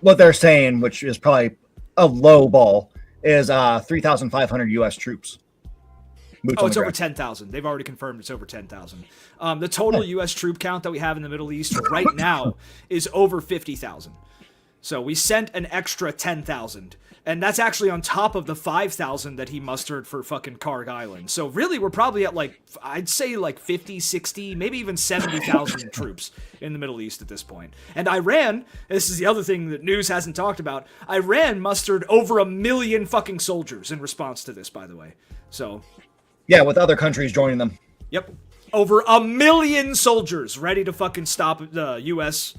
what they're saying, which is probably a low ball, is 3,500 U.S. troops.
Oh, it's over 10,000. They've already confirmed it's over 10,000. The total U.S. troop count that we have in the Middle East right now is over 50,000. So we sent an extra 10,000. And that's actually on top of the 5,000 that he mustered for fucking Karg Island. So really, we're probably at I'd say 50, 60, maybe even 70,000 troops in the Middle East at this point. And Iran, this is the other thing that news hasn't talked about, Iran mustered over 1 million fucking soldiers in response to this, by the way. So...
yeah, with other countries joining them.
Yep. Over 1 million soldiers ready to fucking stop the U.S.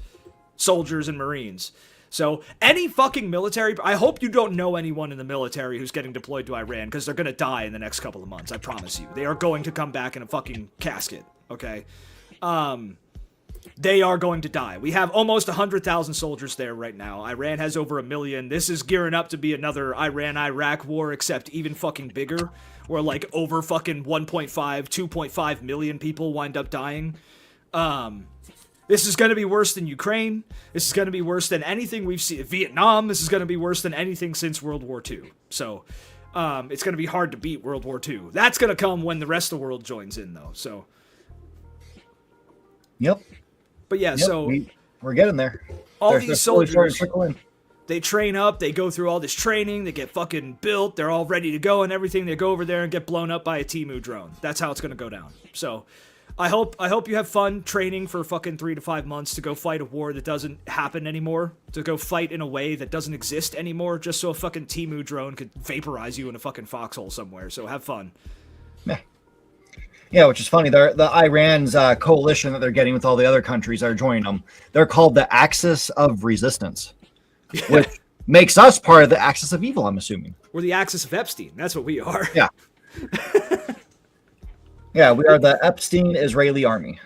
soldiers and Marines. So any fucking military... I hope you don't know anyone in the military who's getting deployed to Iran, because they're going to die in the next couple of months. I promise you. They are going to come back in a fucking casket. Okay? They are going to die. We have almost 100,000 soldiers there right now. Iran has over 1 million. This is gearing up to be another Iran-Iraq war, except even fucking bigger, where like over fucking 1.5, 2.5 million people wind up dying. This is going to be worse than Ukraine. This is going to be worse than anything we've seen. Vietnam, this is going to be worse than anything since World War II. So, it's going to be hard to beat World War II. That's going to come when the rest of the world joins in, though. So,
Yep.
but yeah, so
we're getting there.
All these soldiers,
in.
they train up, they go through all this training, they get fucking built, they're all ready to go and everything. They go over there and get blown up by a Temu drone. That's how it's going to go down. So, I hope you have fun training for fucking 3 to 5 months to go fight a war that doesn't happen anymore, to go fight in a way that doesn't exist anymore, just so a fucking Temu drone could vaporize you in a fucking foxhole somewhere. So have fun.
Yeah, which is funny. The Iran's coalition that they're getting with all the other countries that are joining them, they're called the Axis of Resistance, which makes us part of the Axis of Evil, I'm assuming.
We're the Axis of Epstein. That's what we are.
Yeah. Yeah, we are the Epstein Israeli army.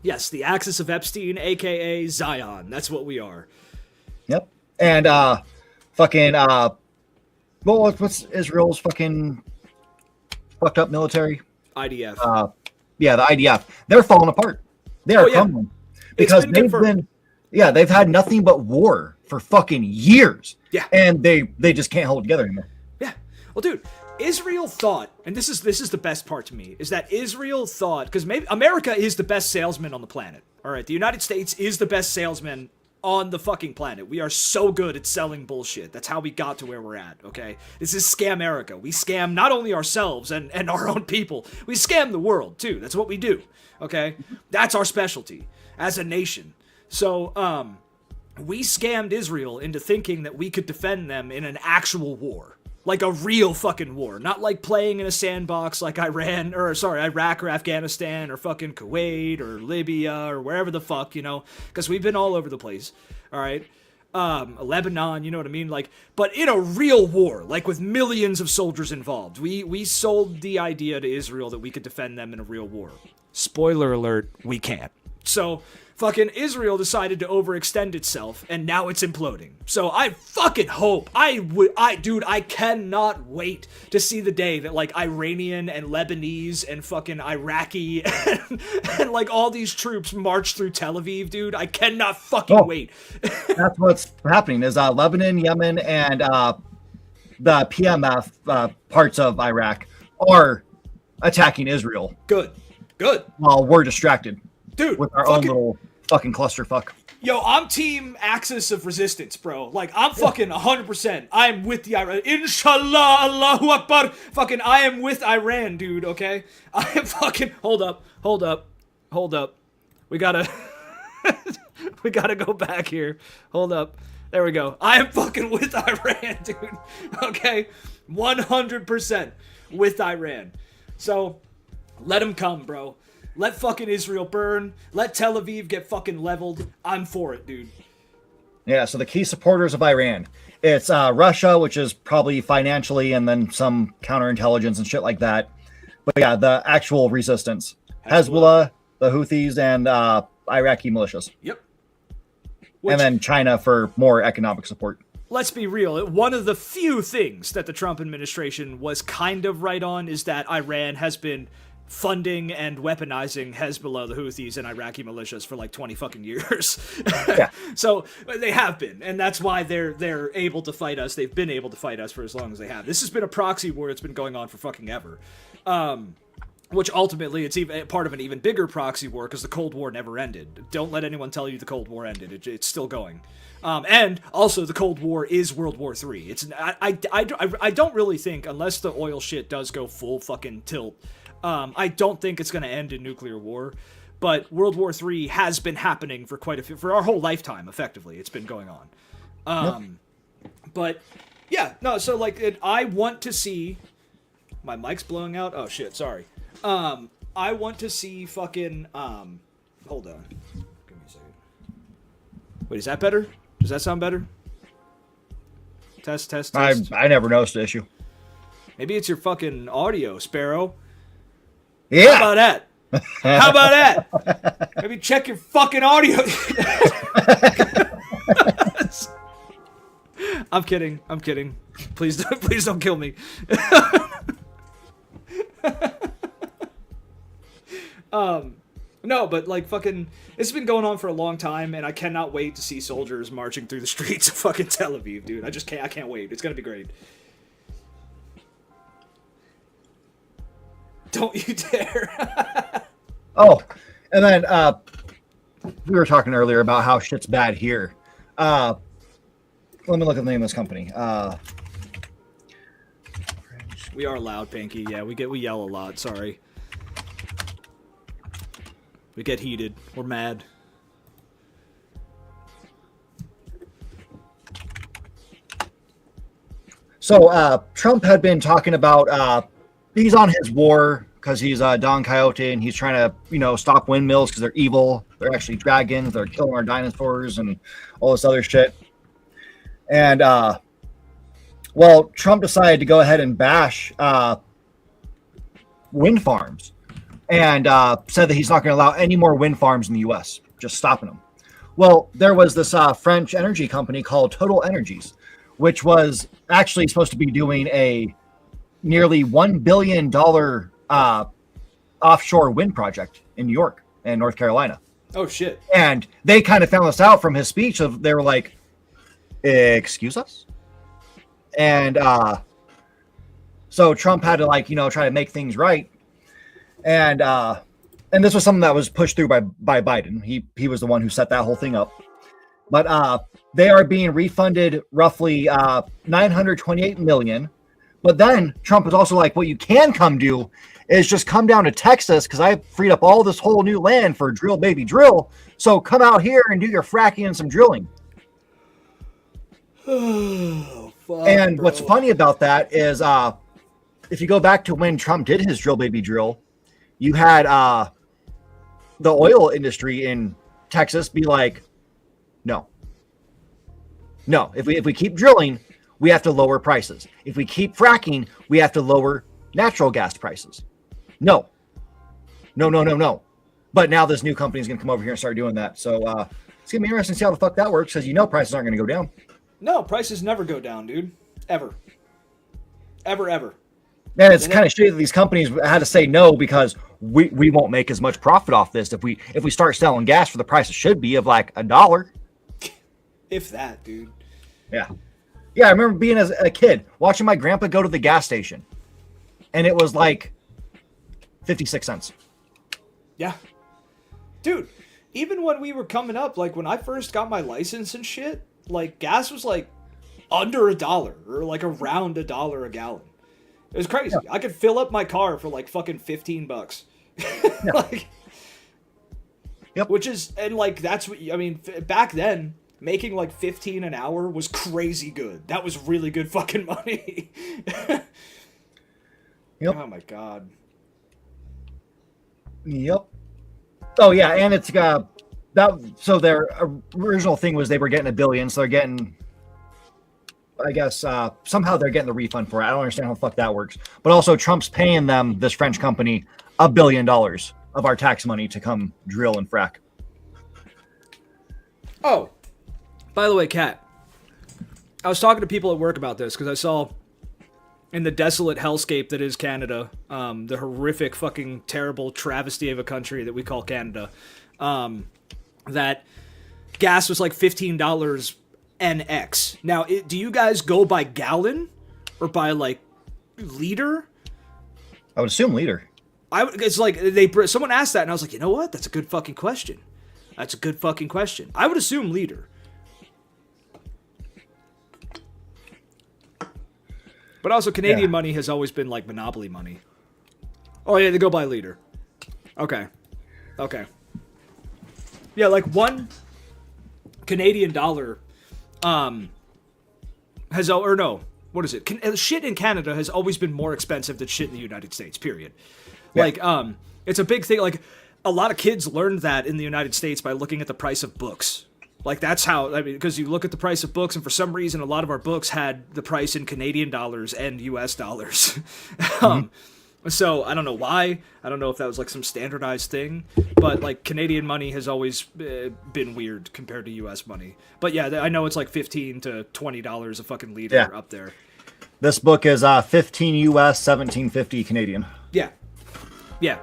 Yes, the Axis of Epstein, a.k.a. Zion. That's what we are.
Yep. And fucking what's Israel's fucking fucked up military?
IDF.
Yeah, the IDF. They're falling apart. They are crumbling because they've had nothing but war for fucking years.
Yeah,
and they just can't hold together anymore.
Yeah. Well, dude, Israel thought, and this is the best part to me, is that Israel thought, because maybe America is the best salesman on the planet. All right, the United States is the best salesman on the fucking planet. We are so good at selling bullshit. That's how we got to where we're at, okay? This is Scam-America. We scam not only ourselves and our own people, we scam the world, too. That's what we do, okay? That's our specialty as a nation. So, we scammed Israel into thinking that we could defend them in an actual war. Like a real fucking war. Not like playing in a sandbox like Iraq or Afghanistan or fucking Kuwait or Libya or wherever the fuck, you know? Because we've been all over the place, all right? Lebanon, you know what I mean? Like, but in a real war, like with millions of soldiers involved. We sold the idea to Israel that we could defend them in a real war. Spoiler alert, we can't. So, fucking Israel decided to overextend itself, and now it's imploding. So I fucking hope, dude, I cannot wait to see the day that, like, Iranian and Lebanese and fucking Iraqi and like, all these troops march through Tel Aviv, dude. I cannot fucking wait.
That's what's happening, is Lebanon, Yemen, and the PMF parts of Iraq are attacking Israel.
Good.
While we're distracted.
Dude,
with our own little fucking clusterfuck.
Yo, I'm team Axis of Resistance, bro. Like, I'm fucking 100%. I'm with the Iran. Inshallah, Allahu Akbar. Fucking, I am with Iran, dude, okay? I am fucking... Hold up. We gotta... we gotta go back here. Hold up. There we go. I am fucking with Iran, dude. Okay? 100% with Iran. So, let them come, bro. Let fucking Israel burn. Let Tel Aviv get fucking leveled. I'm for it, dude.
Yeah, so the key supporters of Iran. It's Russia, which is probably financially, and then some counterintelligence and shit like that. But yeah, the actual resistance. Hezbollah, the Houthis, and Iraqi militias.
Yep.
And then China for more economic support.
Let's be real. One of the few things that the Trump administration was kind of right on is that Iran has been funding and weaponizing Hezbollah, the Houthis, and Iraqi militias for like 20 fucking years.
Yeah.
So they have been, and that's why they're able to fight us. They've been able to fight us for as long as they have. This has been a proxy war that's been going on for fucking ever. Which ultimately, it's even part of an even bigger proxy war because the Cold War never ended. Don't let anyone tell you the Cold War ended. It's still going. And also, the Cold War is World War III. I don't really think, unless the oil shit does go full fucking tilt, I don't think it's going to end in nuclear war, but World War III has been happening for for our whole lifetime, effectively. It's been going on. But, yeah, no, so, like, I want to see... My mic's blowing out? Oh, shit, sorry. I want to see fucking, hold on. Give me a second. Wait, is that better? Does that sound better? Test.
I never noticed the issue.
Maybe it's your fucking audio, Sparrow.
Yeah.
How about that? How about that? Maybe check your fucking audio. I'm kidding. Please don't kill me. No, but like fucking, it's been going on for a long time, and I cannot wait to see soldiers marching through the streets of fucking Tel Aviv, dude. I can't wait. It's gonna be great. Don't you dare.
Oh, and then we were talking earlier about how shit's bad here. Let me look at the name of this company.
We are loud, Panky. Yeah, we yell a lot. Sorry. We get heated. We're mad.
So Trump had been talking about he's on his war because he's Don Quixote and he's trying to stop windmills because they're evil. They're actually dragons. They're killing our dinosaurs and all this other shit. And well, Trump decided to go ahead and bash wind farms. And said that he's not going to allow any more wind farms in the U.S., just stopping them. Well, there was this French energy company called Total Energies, which was actually supposed to be doing a nearly $1 billion offshore wind project in New York and North Carolina.
Oh, shit.
And they kind of found this out from his speech. They were like, excuse us? And so Trump had to try to make things right. And this was something that was pushed through by Biden. He was the one who set that whole thing up. But they are being refunded roughly $928 million. But then Trump was also like, what you can come do is just come down to Texas because I freed up all this whole new land for drill, baby, drill. So come out here and do your fracking and some drilling.
Oh, fuck,
and
bro.
What's funny about that is if you go back to when Trump did his drill, baby, drill, you had the oil industry in Texas be like, no. If we keep drilling, we have to lower prices. If we keep fracking, we have to lower natural gas prices. No. But now this new company is going to come over here and start doing that. So it's going to be interesting to see how the fuck that works because prices aren't going to go down.
No, prices never go down, dude. Ever.
And it's kind of shitty that these companies had to say no because we won't make as much profit off this if we start selling gas for the price it should be of like $1.
If that, dude.
Yeah, I remember being as a kid watching my grandpa go to the gas station, and it was like 56 cents.
Yeah, dude. Even when we were coming up, like when I first got my license and shit, like gas was like under $1 or like around $1 a gallon. It was crazy. Yeah. I could fill up my car for like fucking $15.
Yeah.
Like,
yep.
Which is, and like, that's what, I mean, back then, making like 15 an hour was crazy good. That was really good fucking money.
Yep.
Oh my God.
Yep. Oh yeah. And it's so their original thing was they were getting $1 billion. So they're getting, I guess somehow they're getting the refund for it. I don't understand how the fuck that works. But also Trump's paying them, this French company, $1 billion of our tax money to come drill and frack.
Oh, by the way, Kat, I was talking to people at work about this because I saw in the desolate hellscape that is Canada, the horrific fucking terrible travesty of a country that we call Canada, that gas was like $15 NX. Now, do you guys go by gallon or by like liter?
I would assume liter.
It's like someone asked that and I was like, you know what? That's a good fucking question. I would assume liter. But also Canadian money has always been like monopoly money. Oh yeah, they go by liter. Okay. Yeah, like one Canadian dollar has, or no, what is it? Shit in Canada has always been more expensive than shit in the United States, period. Yeah. Like, it's a big thing. Like, a lot of kids learned that in the United States by looking at the price of books. Like, that's how, I mean, because you look at the price of books, and for some reason, a lot of our books had the price in Canadian dollars and US dollars. So I don't know why. I don't know if that was like some standardized thing, but like Canadian money has always been weird compared to U.S. money. But yeah, I know it's like $15 to $20 a fucking liter up there.
This book is 15 U.S., 1750 Canadian.
Yeah, yeah,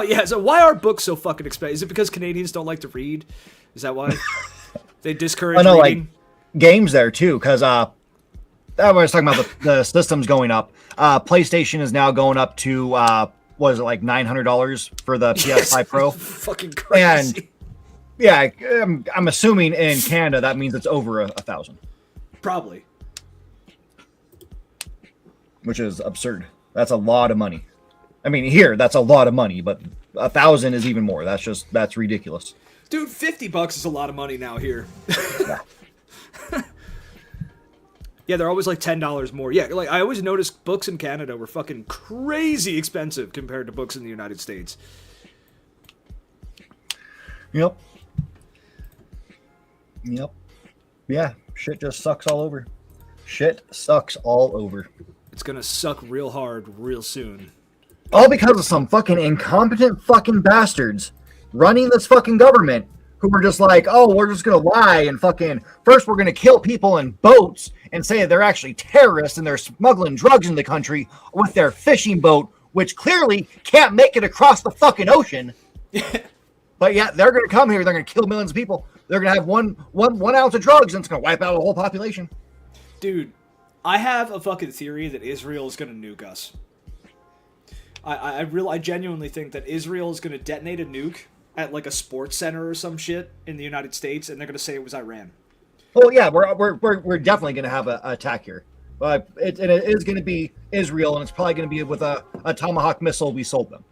yeah. So why are books so fucking expensive? Is it because Canadians don't like to read? Is that why they discourage reading?
Like games there too, because I was talking about the systems going up. PlayStation is now going up to what is it, like $900 for the PS5 Pro?
Fucking crazy.
And yeah, I'm assuming in Canada that means it's over 1,000.
Probably.
Which is absurd. That's a lot of money. I mean, here that's a lot of money, but 1,000 is even more. That's ridiculous.
Dude, $50 is a lot of money now here.
Yeah.
Yeah, they're always like $10 more. Yeah, like I always noticed books in Canada were fucking crazy expensive compared to books in the United States.
Yep. Yeah, shit just sucks all over. Shit sucks all over.
It's gonna suck real hard real soon.
All because of some fucking incompetent fucking bastards running this fucking government who were just like, oh, we're just going to lie and fucking, first we're going to kill people in boats and say they're actually terrorists and they're smuggling drugs in the country with their fishing boat, which clearly can't make it across the fucking ocean. But yeah, they're going to come here. They're going to kill millions of people. They're going to have one ounce of drugs and it's going to wipe out a whole population.
Dude, I have a fucking theory that Israel is going to nuke us. I genuinely think that Israel is going to detonate a nuke at like a sports center or some shit in the United States, and they're going to say it was Iran.
Well, yeah, we're definitely going to have an attack here. But it is going to be Israel, and it's probably going to be with a Tomahawk missile we sold them.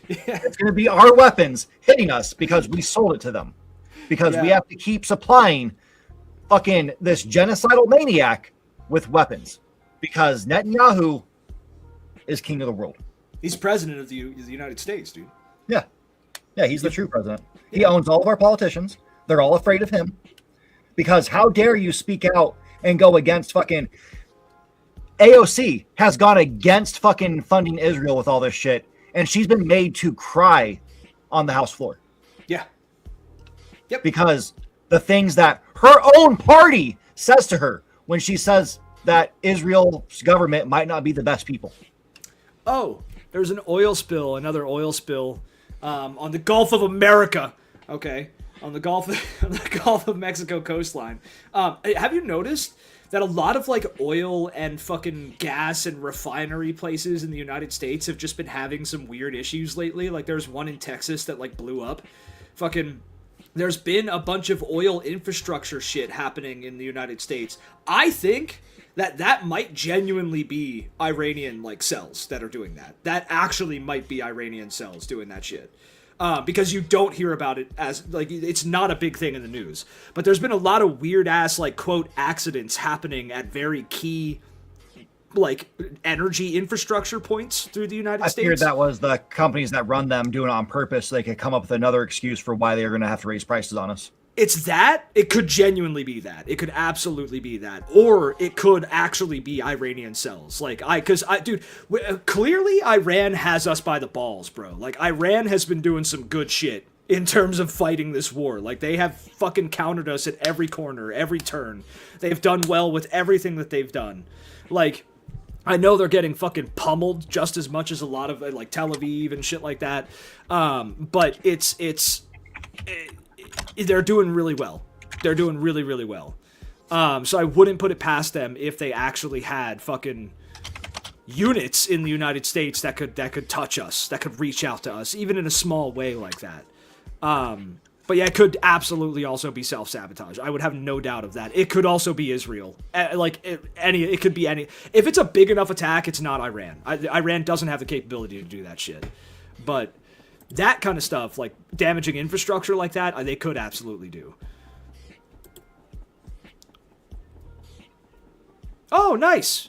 Yeah.
It's going to be our weapons hitting us because we sold it to them. Because we have to keep supplying fucking this genocidal maniac with weapons. Because Netanyahu is king of the world.
He's president of the United States, dude.
Yeah. Yeah, he's the true president. He owns all of our politicians. They're all afraid of him. Because how dare you speak out and go against fucking... AOC has gone against fucking funding Israel with all this shit. And she's been made to cry on the House floor.
Yeah. Yep.
Because the things that her own party says to her when she says that Israel's government might not be the best people.
Oh, there's an oil spill, another oil spill on the Gulf of America. Okay, on the Gulf of Mexico coastline. Have you noticed that a lot of like oil and fucking gas and refinery places in the United States have just been having some weird issues lately? Like there's one in Texas that like blew up. Fucking, there's been a bunch of oil infrastructure shit happening in the United States. I think that might genuinely be Iranian like cells that are doing that. That actually might be Iranian cells doing that shit. Because you don't hear about it as like it's not a big thing in the news. But there's been a lot of weird ass like quote accidents happening at very key like energy infrastructure points through the United States. I
figured that was the companies that run them doing it on purpose so they could come up with another excuse for why they're going to have to raise prices on us.
It's that. It could genuinely be that. It could absolutely be that. Or it could actually be Iranian cells. Like, dude, clearly Iran has us by the balls, bro. Like, Iran has been doing some good shit in terms of fighting this war. Like, they have fucking countered us at every corner, every turn. They've done well with everything that they've done. Like, I know they're getting fucking pummeled just as much as a lot of, like, Tel Aviv and shit like that. But they're doing really well. They're doing really, really well. So I wouldn't put it past them if they actually had fucking units in the United States that could touch us, that could reach out to us, even in a small way like that. But yeah, it could absolutely also be self-sabotage. I would have no doubt of that. It could also be Israel. It could be any. If it's a big enough attack, it's not Iran. Iran doesn't have the capability to do that shit. But that kind of stuff, like damaging infrastructure like that, they could absolutely do. Oh, nice.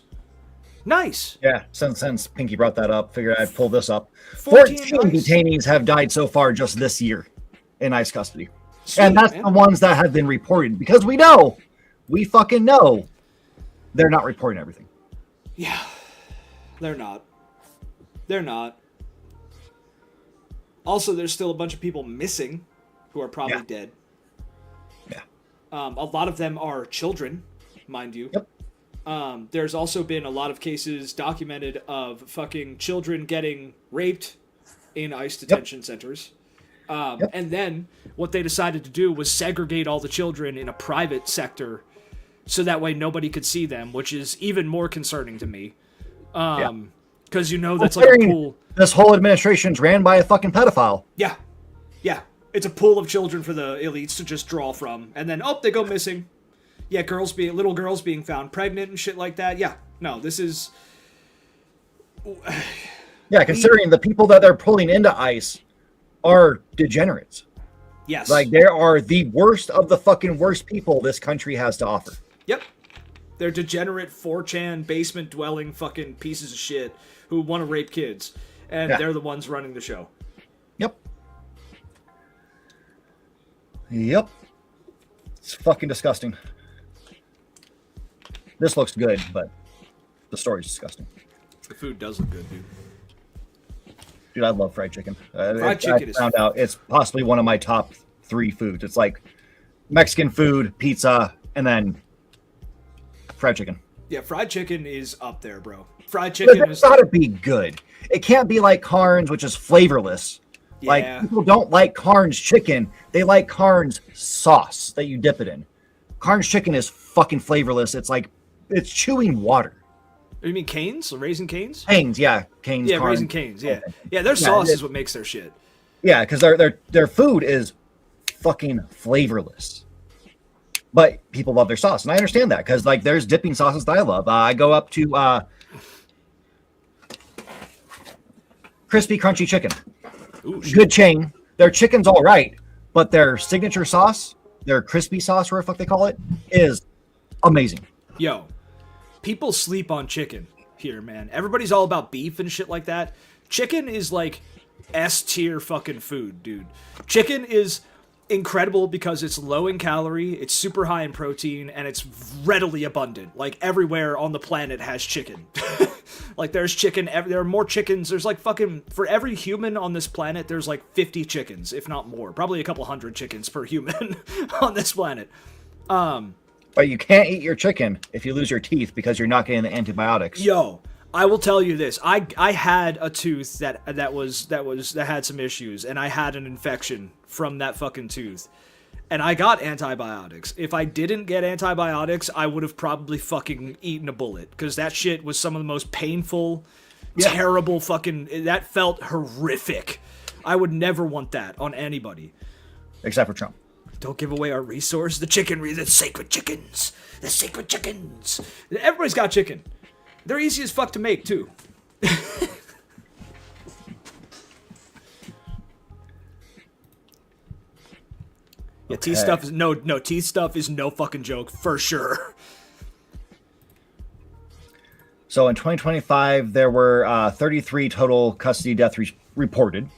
Nice.
Yeah, since Pinky brought that up, figured I'd pull this up. 14 detainees have died so far just this year in ICE custody. Sweet, and that's the ones that have been reported, because we fucking know they're not reporting everything.
Yeah. They're not. They're not. Also, there's still a bunch of people missing who are probably dead.
Yeah.
A lot of them are children, mind you.
Yep.
There's also been a lot of cases documented of fucking children getting raped in ICE detention centers. And then what they decided to do was segregate all the children in a private sector so that way nobody could see them, which is even more concerning to me. Because that's like a pool.
This whole administration's ran by a fucking pedophile.
Yeah. Yeah. It's a pool of children for the elites to just draw from. And then, they go missing. Yeah, little girls being found pregnant and shit like that. Yeah. No, this is...
Yeah, considering the people that they're pulling into ICE are degenerates.
Yes.
Like, they are the worst of the fucking worst people this country has to offer.
Yep. They're degenerate 4chan basement dwelling fucking pieces of shit who want to rape kids. And they're the ones running the show.
Yep. Yep. It's fucking disgusting. This looks good, but the story's disgusting.
The food does look good, dude.
Dude, I love fried chicken.
Fried chicken
I found out it's possibly one of my top 3 foods. It's like Mexican food, pizza, and then fried chicken.
Yeah, fried chicken is up there, bro. Fried chicken
It's gotta be good. It can't be like Carnes, which is flavorless.
Yeah.
Like, people don't like Carnes chicken. They like Carnes sauce that you dip it in. Carnes chicken is fucking flavorless. It's like, it's chewing water.
You mean Cane's? Raising Cane's?
Cane's, yeah. Cane's,
Yeah,
Carnes.
Raising Cane's, yeah. Yeah, their sauce is what makes their shit.
Yeah, because their food is fucking flavorless. But people love their sauce, and I understand that, because like there's dipping sauces that I love. I go up to crispy, crunchy chicken.
Ooh,
Good chain. Their chicken's all right, but their signature sauce, their crispy sauce, whatever the fuck they call it, is amazing.
Yo, people sleep on chicken here, man. Everybody's all about beef and shit like that. Chicken is like S tier fucking food, dude. Chicken is incredible because it's low in calorie, it's super high in protein, and it's readily abundant. Like, everywhere on the planet has chicken. Like, there's chicken, there are more chickens. There's like fucking, for every human on this planet, there's like 50 chickens, if not more. Probably a couple hundred chickens per human on this planet.
But you can't eat your chicken if you lose your teeth because you're not getting the antibiotics.
Yo, I will tell you this. I had a tooth that had some issues, and I had an infection from that fucking tooth. And I got antibiotics. If I didn't get antibiotics, I would have probably fucking eaten a bullet, because that shit was some of the most painful, terrible fucking, that felt horrific. I would never want that on anybody.
Except for Trump.
Don't give away our resource. The sacred chickens. The sacred chickens. Everybody's got chicken. They're easy as fuck to make, too. Yeah,
Okay.
teeth stuff is teeth stuff is no fucking joke, for sure.
So in 2025, there were 33 total custody deaths reported.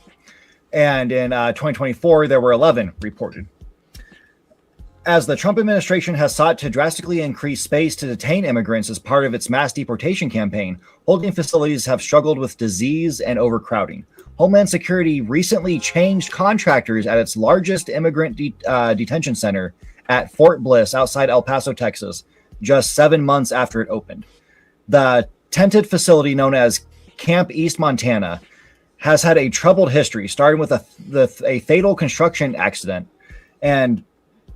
And in 2024, there were 11 reported. As the Trump administration has sought to drastically increase space to detain immigrants as part of its mass deportation campaign, holding facilities have struggled with disease and overcrowding. Homeland Security recently changed contractors at its largest immigrant detention center at Fort Bliss outside El Paso, Texas, just 7 months after it opened. The tented facility known as Camp East Montana has had a troubled history, starting with a fatal construction accident and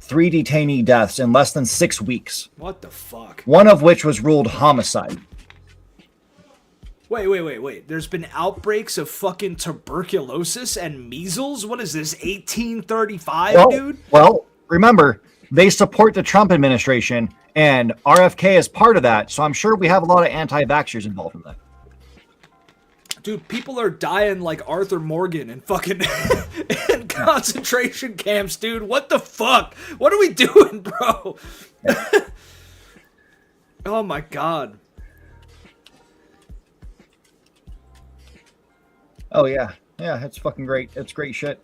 3 detainee deaths in less than 6 weeks.
What the fuck?
One of which was ruled homicide.
Wait. There's been outbreaks of fucking tuberculosis and measles? What is this, 1835, dude?
Well, remember, they support the Trump administration, and RFK is part of that, so I'm sure we have a lot of anti-vaxxers involved in that.
Dude, people are dying like Arthur Morgan in fucking in concentration camps, dude. What the fuck? What are we doing, bro? Oh my god.
Oh, yeah. Yeah, it's fucking great. It's great shit.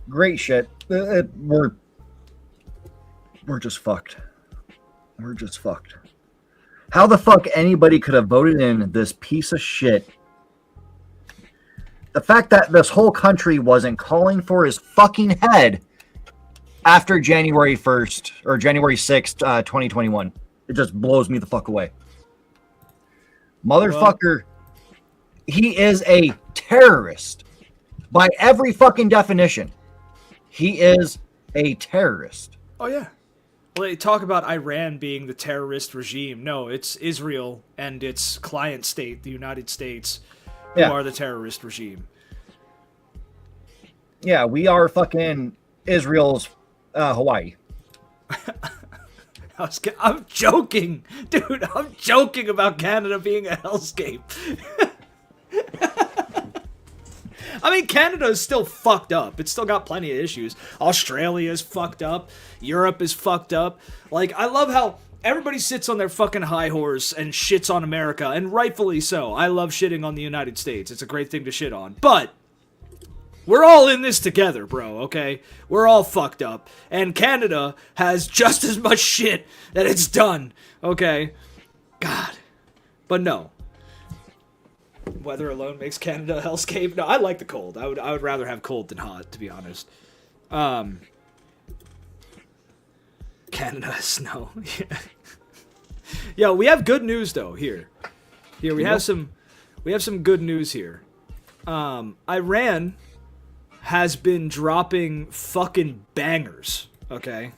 Great shit. We're just fucked. We're just fucked. how the fuck anybody could have voted in this piece of shit. The fact that this whole country wasn't calling for his fucking head after January 1st or January 6th, 2021. It just blows me the fuck away. Motherfucker, he is a terrorist. By every fucking definition, he is a terrorist.
Oh, yeah. Well, they talk about Iran being the terrorist regime. No, it's Israel and its client state, the United States, who are the terrorist regime.
Yeah, we are fucking Israel's Hawaii.
I'm joking. Dude, I'm joking about Canada being a hellscape. I mean, Canada is still fucked up. It's still got plenty of issues. Australia is fucked up. Europe is fucked up. Like, I love how everybody sits on their fucking high horse and shits on America, and rightfully so. I love shitting on the United States. It's a great thing to shit on. But we're all in this together, bro, okay? We're all fucked up. And Canada has just as much shit that it's done, okay? God. But no. Weather alone makes Canada a hellscape. No, I like the cold. I would rather have cold than hot, to be honest. Canada has snow. Yeah, we have good news though here. We have some good news here. Iran has been dropping fucking bangers, okay?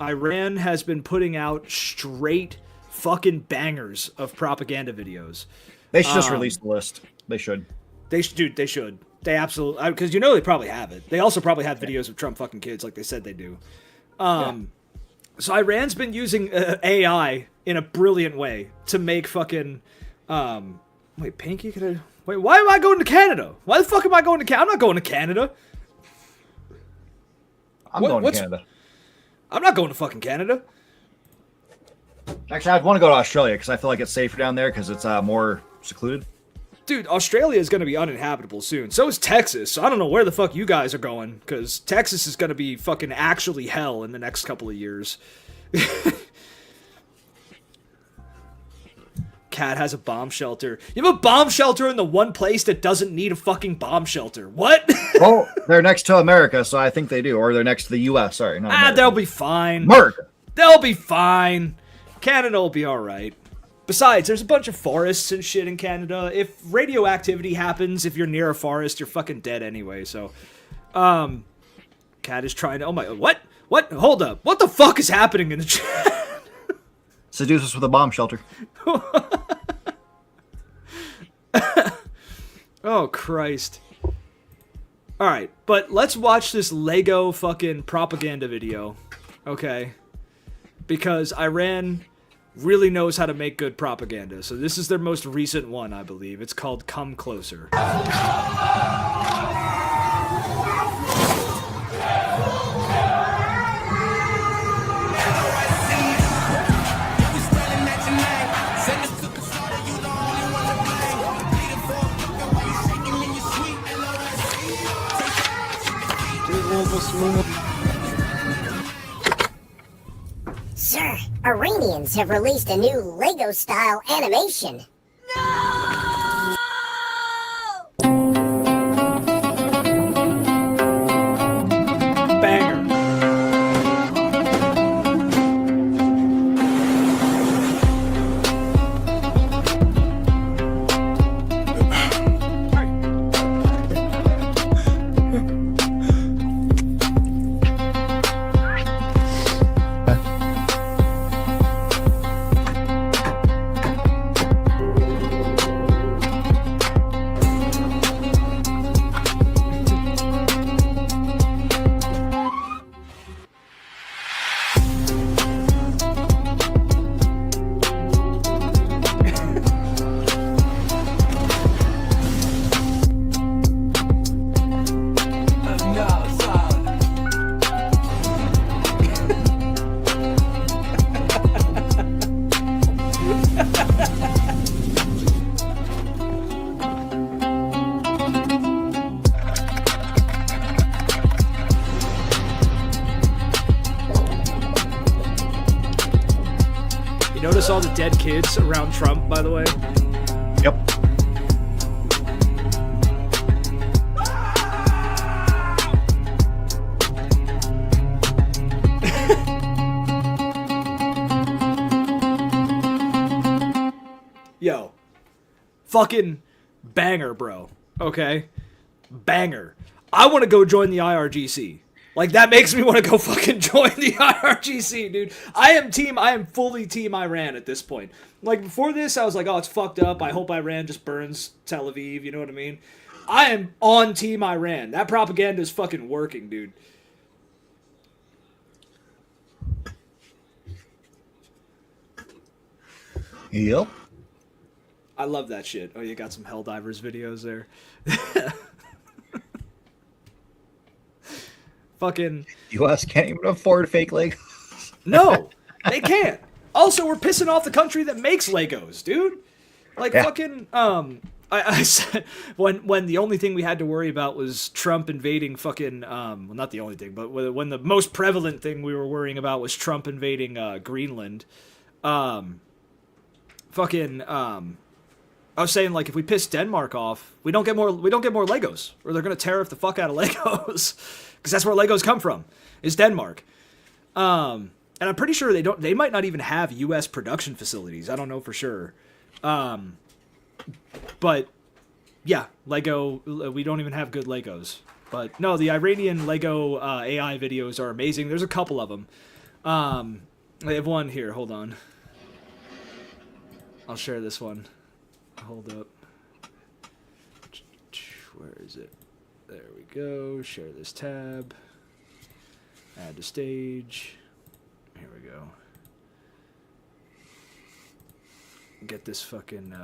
Iran has been putting out straight fucking bangers of propaganda videos.
They should just release the list. They should.
They should. They absolutely, because you know they probably have it. They also probably have videos of Trump fucking kids, like they said they do. So Iran's been using AI in a brilliant way to make fucking. Wait, Pinky, wait? Why am I going to Canada? Why the fuck am I going to Canada? I'm not going to Canada.
I'm going to Canada.
I'm not going to fucking Canada.
Actually, I'd want to go to Australia because I feel like it's safer down there because it's more secluded.
Dude, Australia is going to be uninhabitable soon. So is Texas. So I don't know where the fuck you guys are going, because Texas is going to be fucking actually hell in the next couple of years. Cat has a bomb shelter. You have a bomb shelter in the one place that doesn't need a fucking bomb shelter. What?
Well, they're next to America, so I think they do. Or they're next to the U.S. Sorry, not America.
They'll be fine.
America.
They'll be fine. Canada will be alright. Besides, there's a bunch of forests and shit in Canada. If radioactivity happens, if you're near a forest, you're fucking dead anyway, so. Cat is trying to. Oh my. What? What? Hold up. What the fuck is happening in the chat?
Seduce us with a bomb shelter.
Oh, Christ. Alright, but let's watch this Lego fucking propaganda video. Okay. Because Iran really knows how to make good propaganda. So this is their most recent one, I believe. It's called Come Closer.
Sir, Iranians have released a new Lego-style animation. No!
Banger. notice all the dead kids around Trump, by the way?
Yep.
Yo. Fucking banger, bro. Okay? Banger. I want to go join the IRGC. Like, that makes me want to go fucking join the IRGC, dude. I am fully team Iran at this point. Like, before this, I was like, oh, it's fucked up. I hope Iran just burns Tel Aviv, you know what I mean? I am on team Iran. That propaganda is fucking working, dude.
Yep.
I love that shit. Oh, you got some Helldivers videos there. Fucking
U.S. can't even afford fake Legos.
no, they can't. Also, we're pissing off the country that makes Legos, dude. Like,
yeah.
Fucking I said when the only thing we had to worry about was Trump invading fucking well, not the only thing, but when the most prevalent thing we were worrying about was Trump invading Greenland. I was saying, like, if we piss Denmark off, we don't get more Legos, or they're gonna tariff the fuck out of Legos, because that's where Legos come from, is Denmark. And I'm pretty sure they might not even have U.S. production facilities. I don't know for sure. But yeah, Lego, we don't even have good Legos. But no, the Iranian Lego AI videos are amazing. There's a couple of them. I have one here. Hold on. I'll share this one. Hold up. Where is it? There we go. Share this tab. Add to stage. Here we go. Get this fucking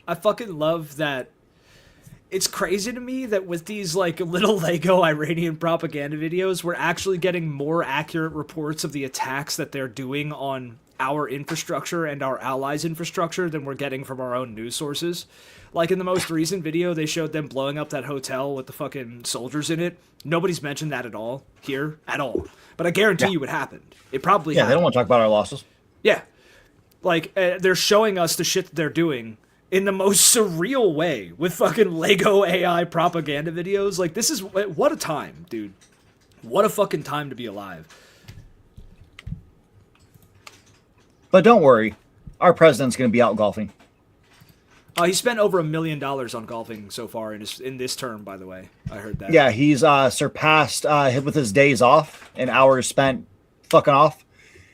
I fucking love that. It's crazy to me that with these, like, little Lego Iranian propaganda videos, we're actually getting more accurate reports of the attacks that they're doing on our infrastructure and our allies' infrastructure than we're getting from our own news sources. Like, in the most recent video, they showed them blowing up that hotel with the fucking soldiers in it. Nobody's mentioned that at all here, at all. But I guarantee you it happened. It probably happened.
They don't want to talk about our losses.
Yeah. Like, they're showing us the shit that they're doing in the most surreal way with fucking Lego AI propaganda videos. Like, this is, what a time, dude. What a fucking time to be alive.
But don't worry, our president's going to be out golfing.
He spent over $1 million on golfing so far in this term. By the way, I heard that.
Yeah, he's surpassed with his days off and hours spent fucking off.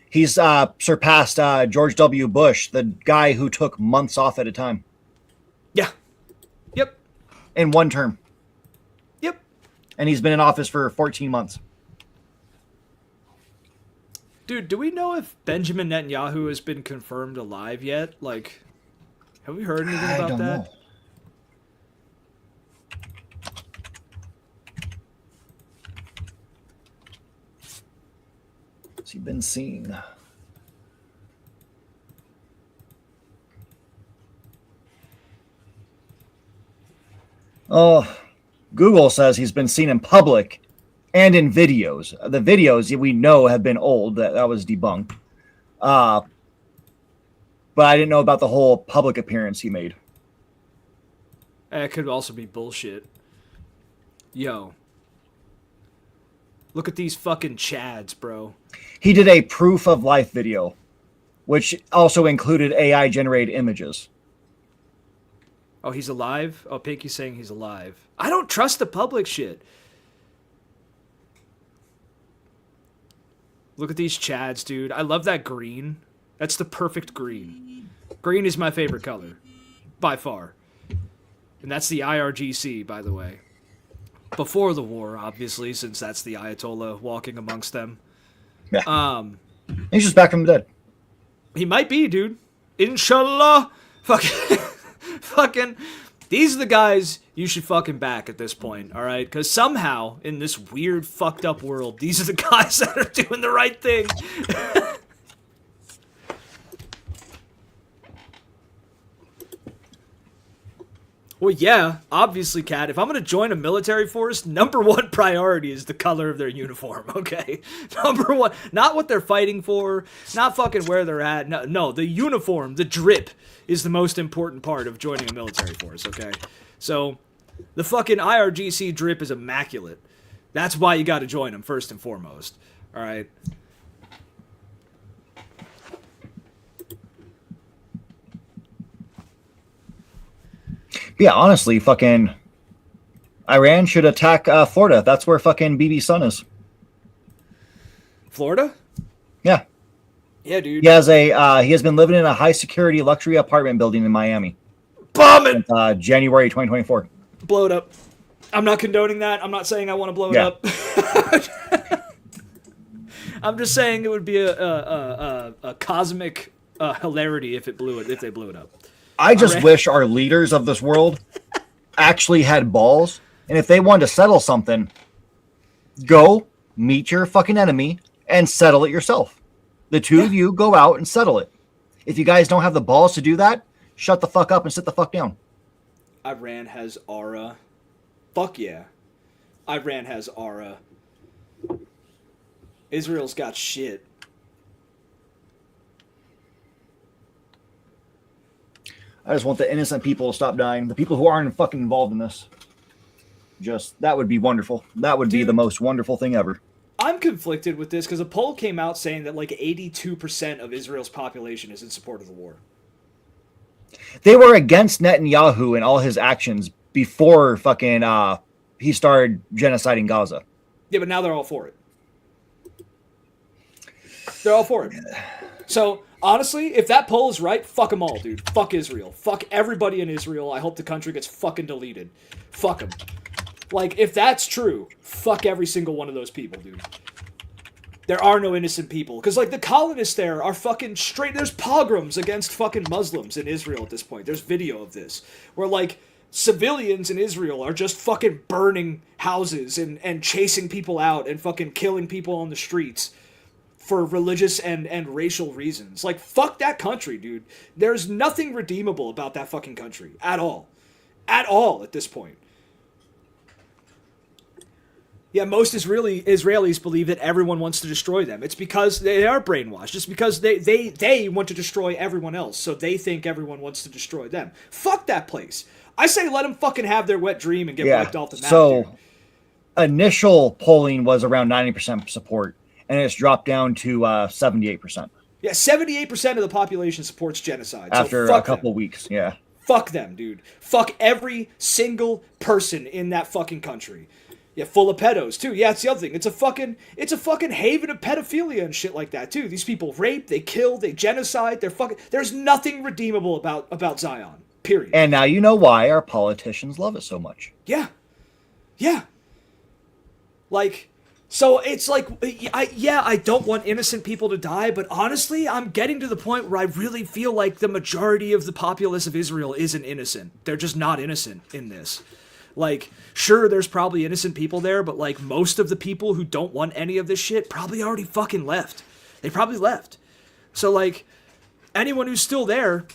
He's surpassed George W. Bush, the guy who took months off at a time.
Yeah. Yep.
In one term.
Yep.
And he's been in office for 14 months.
Dude, do we know if Benjamin Netanyahu has been confirmed alive yet? Like, have we heard anything about that?
Know. Has he been seen? Oh, Google says he's been seen in public and in videos. The videos we know have been old. That was debunked. But I didn't know about the whole public appearance he made.
It could also be bullshit. Yo. Look at these fucking Chads, bro.
He did a proof of life video, which also included AI generated images.
Oh, he's alive? Oh, Pinky's saying he's alive. I don't trust the public shit. Look at these Chads, dude. I love that green. That's the perfect green. Green is my favorite color. By far. And that's the IRGC, by the way. Before the war, obviously, since that's the Ayatollah walking amongst them.
Yeah. He's just back from the dead.
He might be, dude. Inshallah. Fucking. These are the guys you should fucking back at this point, all right? Because somehow, in this weird, fucked up world, these are the guys that are doing the right thing. Well, yeah, obviously, Kat, if I'm going to join a military force, number one priority is the color of their uniform, okay? Number one. Not what they're fighting for, not fucking where they're at. No, the uniform, the drip, is the most important part of joining a military force, okay? So, the fucking IRGC drip is immaculate. That's why you got to join them, first and foremost, all right?
Yeah, honestly, fucking Iran should attack Florida. That's where fucking BB's son is.
Florida?
Yeah.
Yeah, dude.
He has been living in a high security luxury apartment building in Miami.
Bomb it!
Since, January 2024.
Blow it up. I'm not condoning that. I'm not saying I want to blow it up. I'm just saying it would be a cosmic hilarity if they blew it up.
I just wish our leaders of this world actually had balls, and if they wanted to settle something, go meet your fucking enemy and settle it yourself. The two of you go out and settle it. If you guys don't have the balls to do that, shut the fuck up and sit the fuck down.
Iran has aura. Fuck yeah. Iran has aura. Israel's got shit.
I just want the innocent people to stop dying. The people who aren't fucking involved in this. That would be wonderful. That would be the most wonderful thing ever.
I'm conflicted with this because a poll came out saying that like 82% of Israel's population is in support of the war.
They were against Netanyahu and all his actions before fucking he started genociding Gaza.
Yeah, but now they're all for it. They're all for it. So, honestly, if that poll is right, fuck them all, dude. Fuck Israel. Fuck everybody in Israel. I hope the country gets fucking deleted. Fuck them. Like, if that's true, fuck every single one of those people, dude. There are no innocent people. Because, like, the colonists there are fucking straight... There's pogroms against fucking Muslims in Israel at this point. There's video of this. Where, like, civilians in Israel are just fucking burning houses and chasing people out and fucking killing people on the streets for religious and racial reasons. Like, fuck that country, dude. There's nothing redeemable about that fucking country. At all. At all at this point. Yeah, most Israelis believe that everyone wants to destroy them. It's because they are brainwashed. It's because they want to destroy everyone else, so they think everyone wants to destroy them. Fuck that place. I say let them fucking have their wet dream and get wiped off the map. So, dude.
Initial polling was around 90% support, and it's dropped down to 78%.
Yeah, 78% of the population supports genocide.
After
so
a couple weeks, yeah.
fuck them, dude. Fuck every single person in that fucking country. Yeah, full of pedos too. Yeah, it's the other thing. It's a fucking haven of pedophilia and shit like that too. These people rape, they kill, they genocide. There's nothing redeemable about Zion. Period.
And now you know why our politicians love it so much.
Yeah. Like, so it's like, I don't want innocent people to die, but honestly, I'm getting to the point where I really feel like the majority of the populace of Israel isn't innocent. They're just not innocent in this. Like, sure, there's probably innocent people there, but like most of the people who don't want any of this shit probably already fucking left. They probably left. So like, anyone who's still there,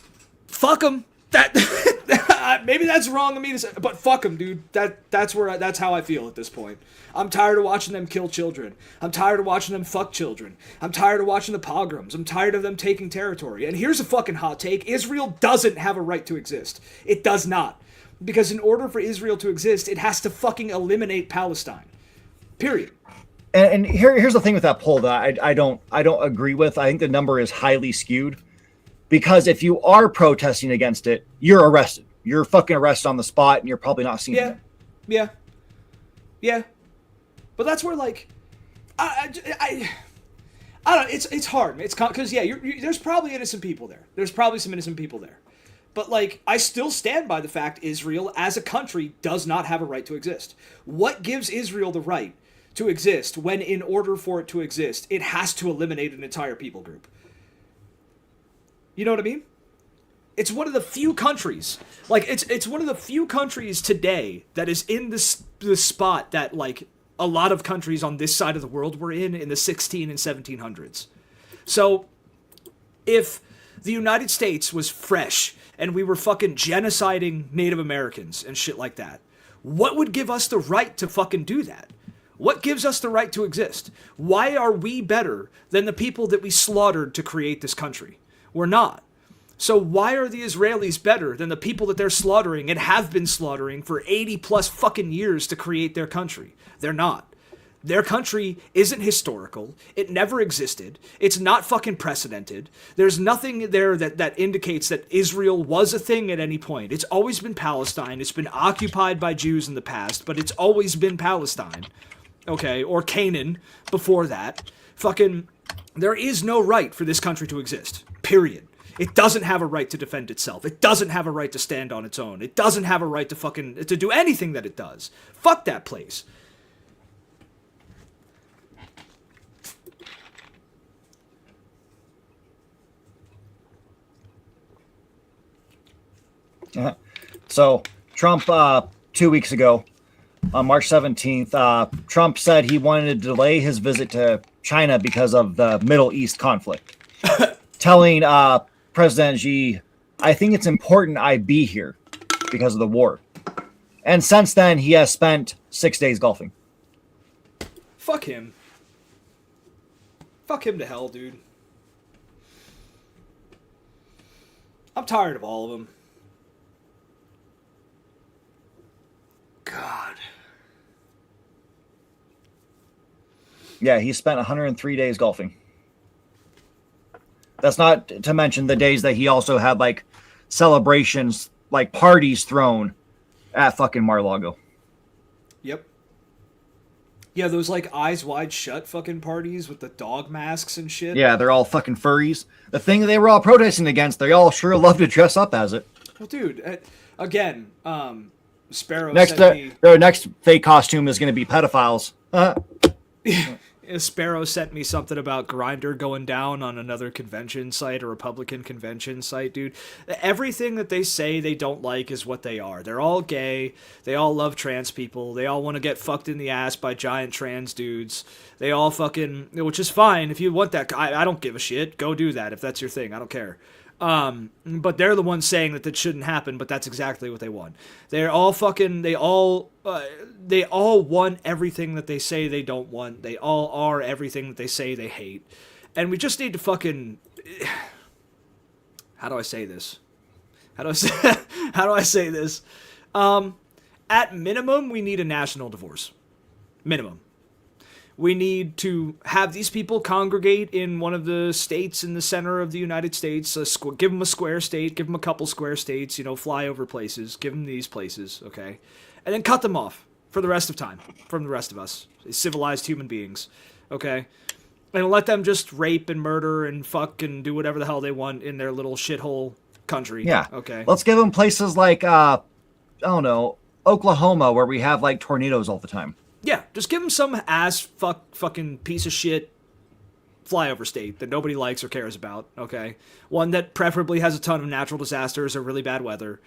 fuck them. That maybe that's wrong of me to say, but fuck them, dude. That's how I feel at this point. I'm tired of watching them kill children. I'm tired of watching them fuck children. I'm tired of watching the pogroms. I'm tired of them taking territory. And here's a fucking hot take: Israel doesn't have a right to exist. It does not. Because in order for Israel to exist, it has to fucking eliminate Palestine. Period.
And here's the thing with that poll that I don't agree with. I think the number is highly skewed. Because if you are protesting against it, you're arrested. You're fucking arrested on the spot, and you're probably not seen.
Yeah. But that's where, like, I don't know. It's hard. It's because there's probably innocent people there. There's probably some innocent people there. But, like, I still stand by the fact Israel, as a country, does not have a right to exist. What gives Israel the right to exist when, in order for it to exist, it has to eliminate an entire people group? You know what I mean? It's one of the few countries, like, it's one of the few countries today that is in the spot that, like, a lot of countries on this side of the world were in the 16 and 1700s. So, if the United States was fresh and we were fucking genociding Native Americans and shit like that, what would give us the right to fucking do that? What gives us the right to exist? Why are we better than the people that we slaughtered to create this country? We're not. So why are the Israelis better than the people that they're slaughtering and have been slaughtering for 80 plus fucking years to create their country? They're not. Their country isn't historical. It never existed. It's not fucking precedented. There's nothing there that indicates that Israel was a thing at any point. It's always been Palestine. It's been occupied by Jews in the past, but it's always been Palestine. Okay, or Canaan before that. Fucking, there is no right for this country to exist. Period. It doesn't have a right to defend itself. It doesn't have a right to stand on its own. It doesn't have a right to do anything that it does. Fuck that place.
So Trump, 2 weeks ago, on March 17th, Trump said he wanted to delay his visit to China because of the Middle East conflict, telling President Xi, "I think it's important I be here because of the war." And since then, he has spent 6 days golfing.
Fuck him. Fuck him to hell, dude. I'm tired of all of them. God.
Yeah, he spent 103 days golfing. That's not to mention the days that he also had, like, celebrations, like parties thrown at fucking Mar-a-Lago.
Yep. Yeah, those, like, eyes wide shut fucking parties with the dog masks and shit.
Yeah, they're all fucking furries. The thing they were all protesting against, they all sure love to dress up as it.
Well, dude, again, Sparrow
their next fake costume is going to be pedophiles.
Sparrow sent me something about Grindr going down on another convention site, a Republican convention site, dude. Everything that they say they don't like is what they are. They're all gay. They all love trans people. They all want to get fucked in the ass by giant trans dudes. They all fucking, which is fine. If you want that, I don't give a shit. Go do that if that's your thing. I don't care. But they're the ones saying that shouldn't happen, but that's exactly what they want. They're all fucking, they all want everything that they say they don't want. They all are everything that they say they hate. And we just need to fucking, how do I say this? How do I say this? At minimum, we need a national divorce. Minimum. We need to have these people congregate in one of the states in the center of the United States. Give them a square state, give them a couple square states, fly over places, give them these places, okay? And then cut them off for the rest of time from the rest of us, civilized human beings, okay? And let them just rape and murder and fuck and do whatever the hell they want in their little shithole country.
Yeah.
Okay.
Let's give them places like, I don't know, Oklahoma, where we have like tornadoes all the time.
Yeah, just give them some fucking piece of shit flyover state that nobody likes or cares about, okay? One that preferably has a ton of natural disasters or really bad weather.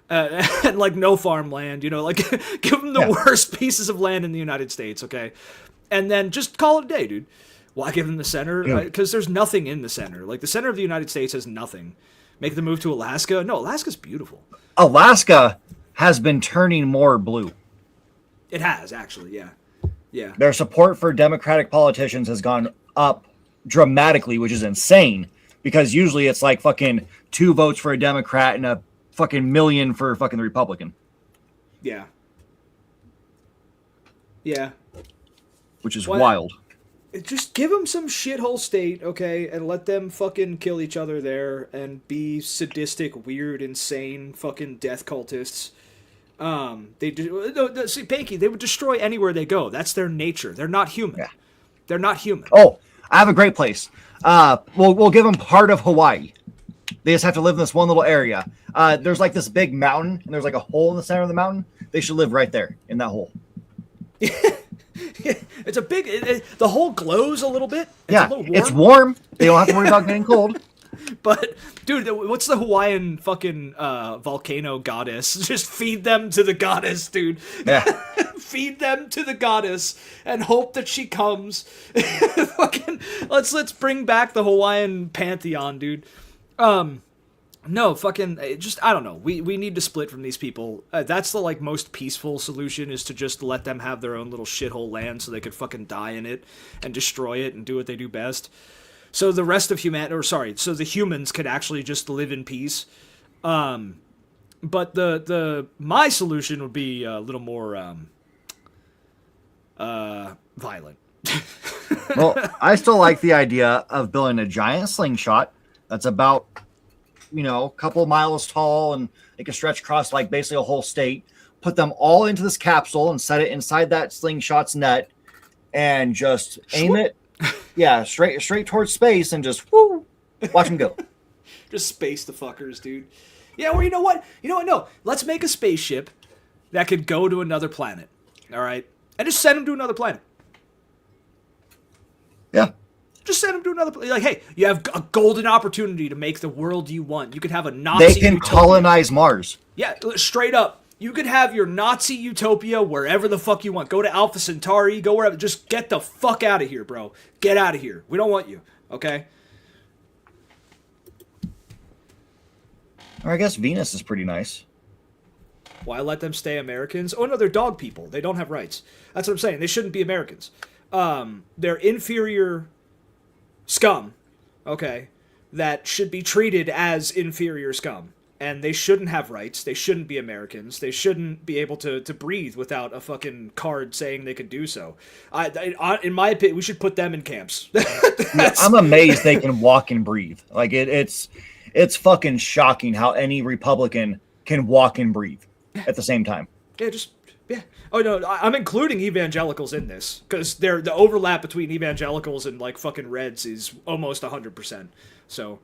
And, like, no farmland, give them the worst pieces of land in the United States, okay? And then just call it a day, dude. Why give them the center? Because there's nothing in the center. Like, the center of the United States has nothing. Make the move to Alaska? No, Alaska's beautiful.
Alaska has been turning more blue.
It has, actually, yeah. Yeah.
Their support for Democratic politicians has gone up dramatically, which is insane, because usually it's like fucking 2 votes for a Democrat and a fucking million for fucking the Republican.
Yeah. Yeah.
Which is wild.
Just give them some shithole state, okay, and let them fucking kill each other there and be sadistic, weird, insane fucking death cultists. See, Panky, they would destroy anywhere they go. That's their nature. They're not human.
Yeah.
They're not human.
Oh, I have a great place. We'll give them part of Hawaii. They just have to live in this one little area. There's like this big mountain, and there's like a hole in the center of the mountain. They should live right there in that hole.
It's a big. The hole glows a little bit.
It's warm. They don't have to worry about getting cold.
But, dude, what's the Hawaiian fucking volcano goddess? Just feed them to the goddess, dude.
Yeah.
Feed them to the goddess and hope that she comes. Fucking, let's bring back the Hawaiian pantheon, dude. No, fucking, just, I don't know. We need to split from these people. That's the, like, most peaceful solution, is to just let them have their own little shithole land so they could fucking die in it and destroy it and do what they do best. So the rest of so the humans could actually just live in peace. But my solution would be a little more violent.
Well, I still like the idea of building a giant slingshot that's about, a couple miles tall, and it can stretch across like basically a whole state. Put them all into this capsule and set it inside that slingshot's net, and just aim it. Yeah, straight towards space, and just whoo, watch them go.
Just space the fuckers, dude. Yeah, well, you know what? No. Let's make a spaceship that could go to another planet, all right? And just send them to another planet.
Yeah.
Just send them to another planet. Like, hey, you have a golden opportunity to make the world you want. You could have a Nazi
They can
utopia.
colonize Mars.
Yeah, straight up. You could have your Nazi utopia wherever the fuck you want. Go to Alpha Centauri, go wherever. Just get the fuck out of here, bro. Get out of here. We don't want you, okay?
Or I guess Venus is pretty nice.
Why let them stay Americans? Oh, no, they're dog people. They don't have rights. That's what I'm saying. They shouldn't be Americans. They're inferior scum, okay, that should be treated as inferior scum. And they shouldn't have rights. They shouldn't be Americans. They shouldn't be able to breathe without a fucking card saying they could do so. In my opinion, we should put them in camps.
I'm amazed they can walk and breathe. Like it's fucking shocking how any Republican can walk and breathe at the same time.
Yeah. Oh no, I'm including evangelicals in this because the overlap between evangelicals and like fucking Reds is almost 100%. So,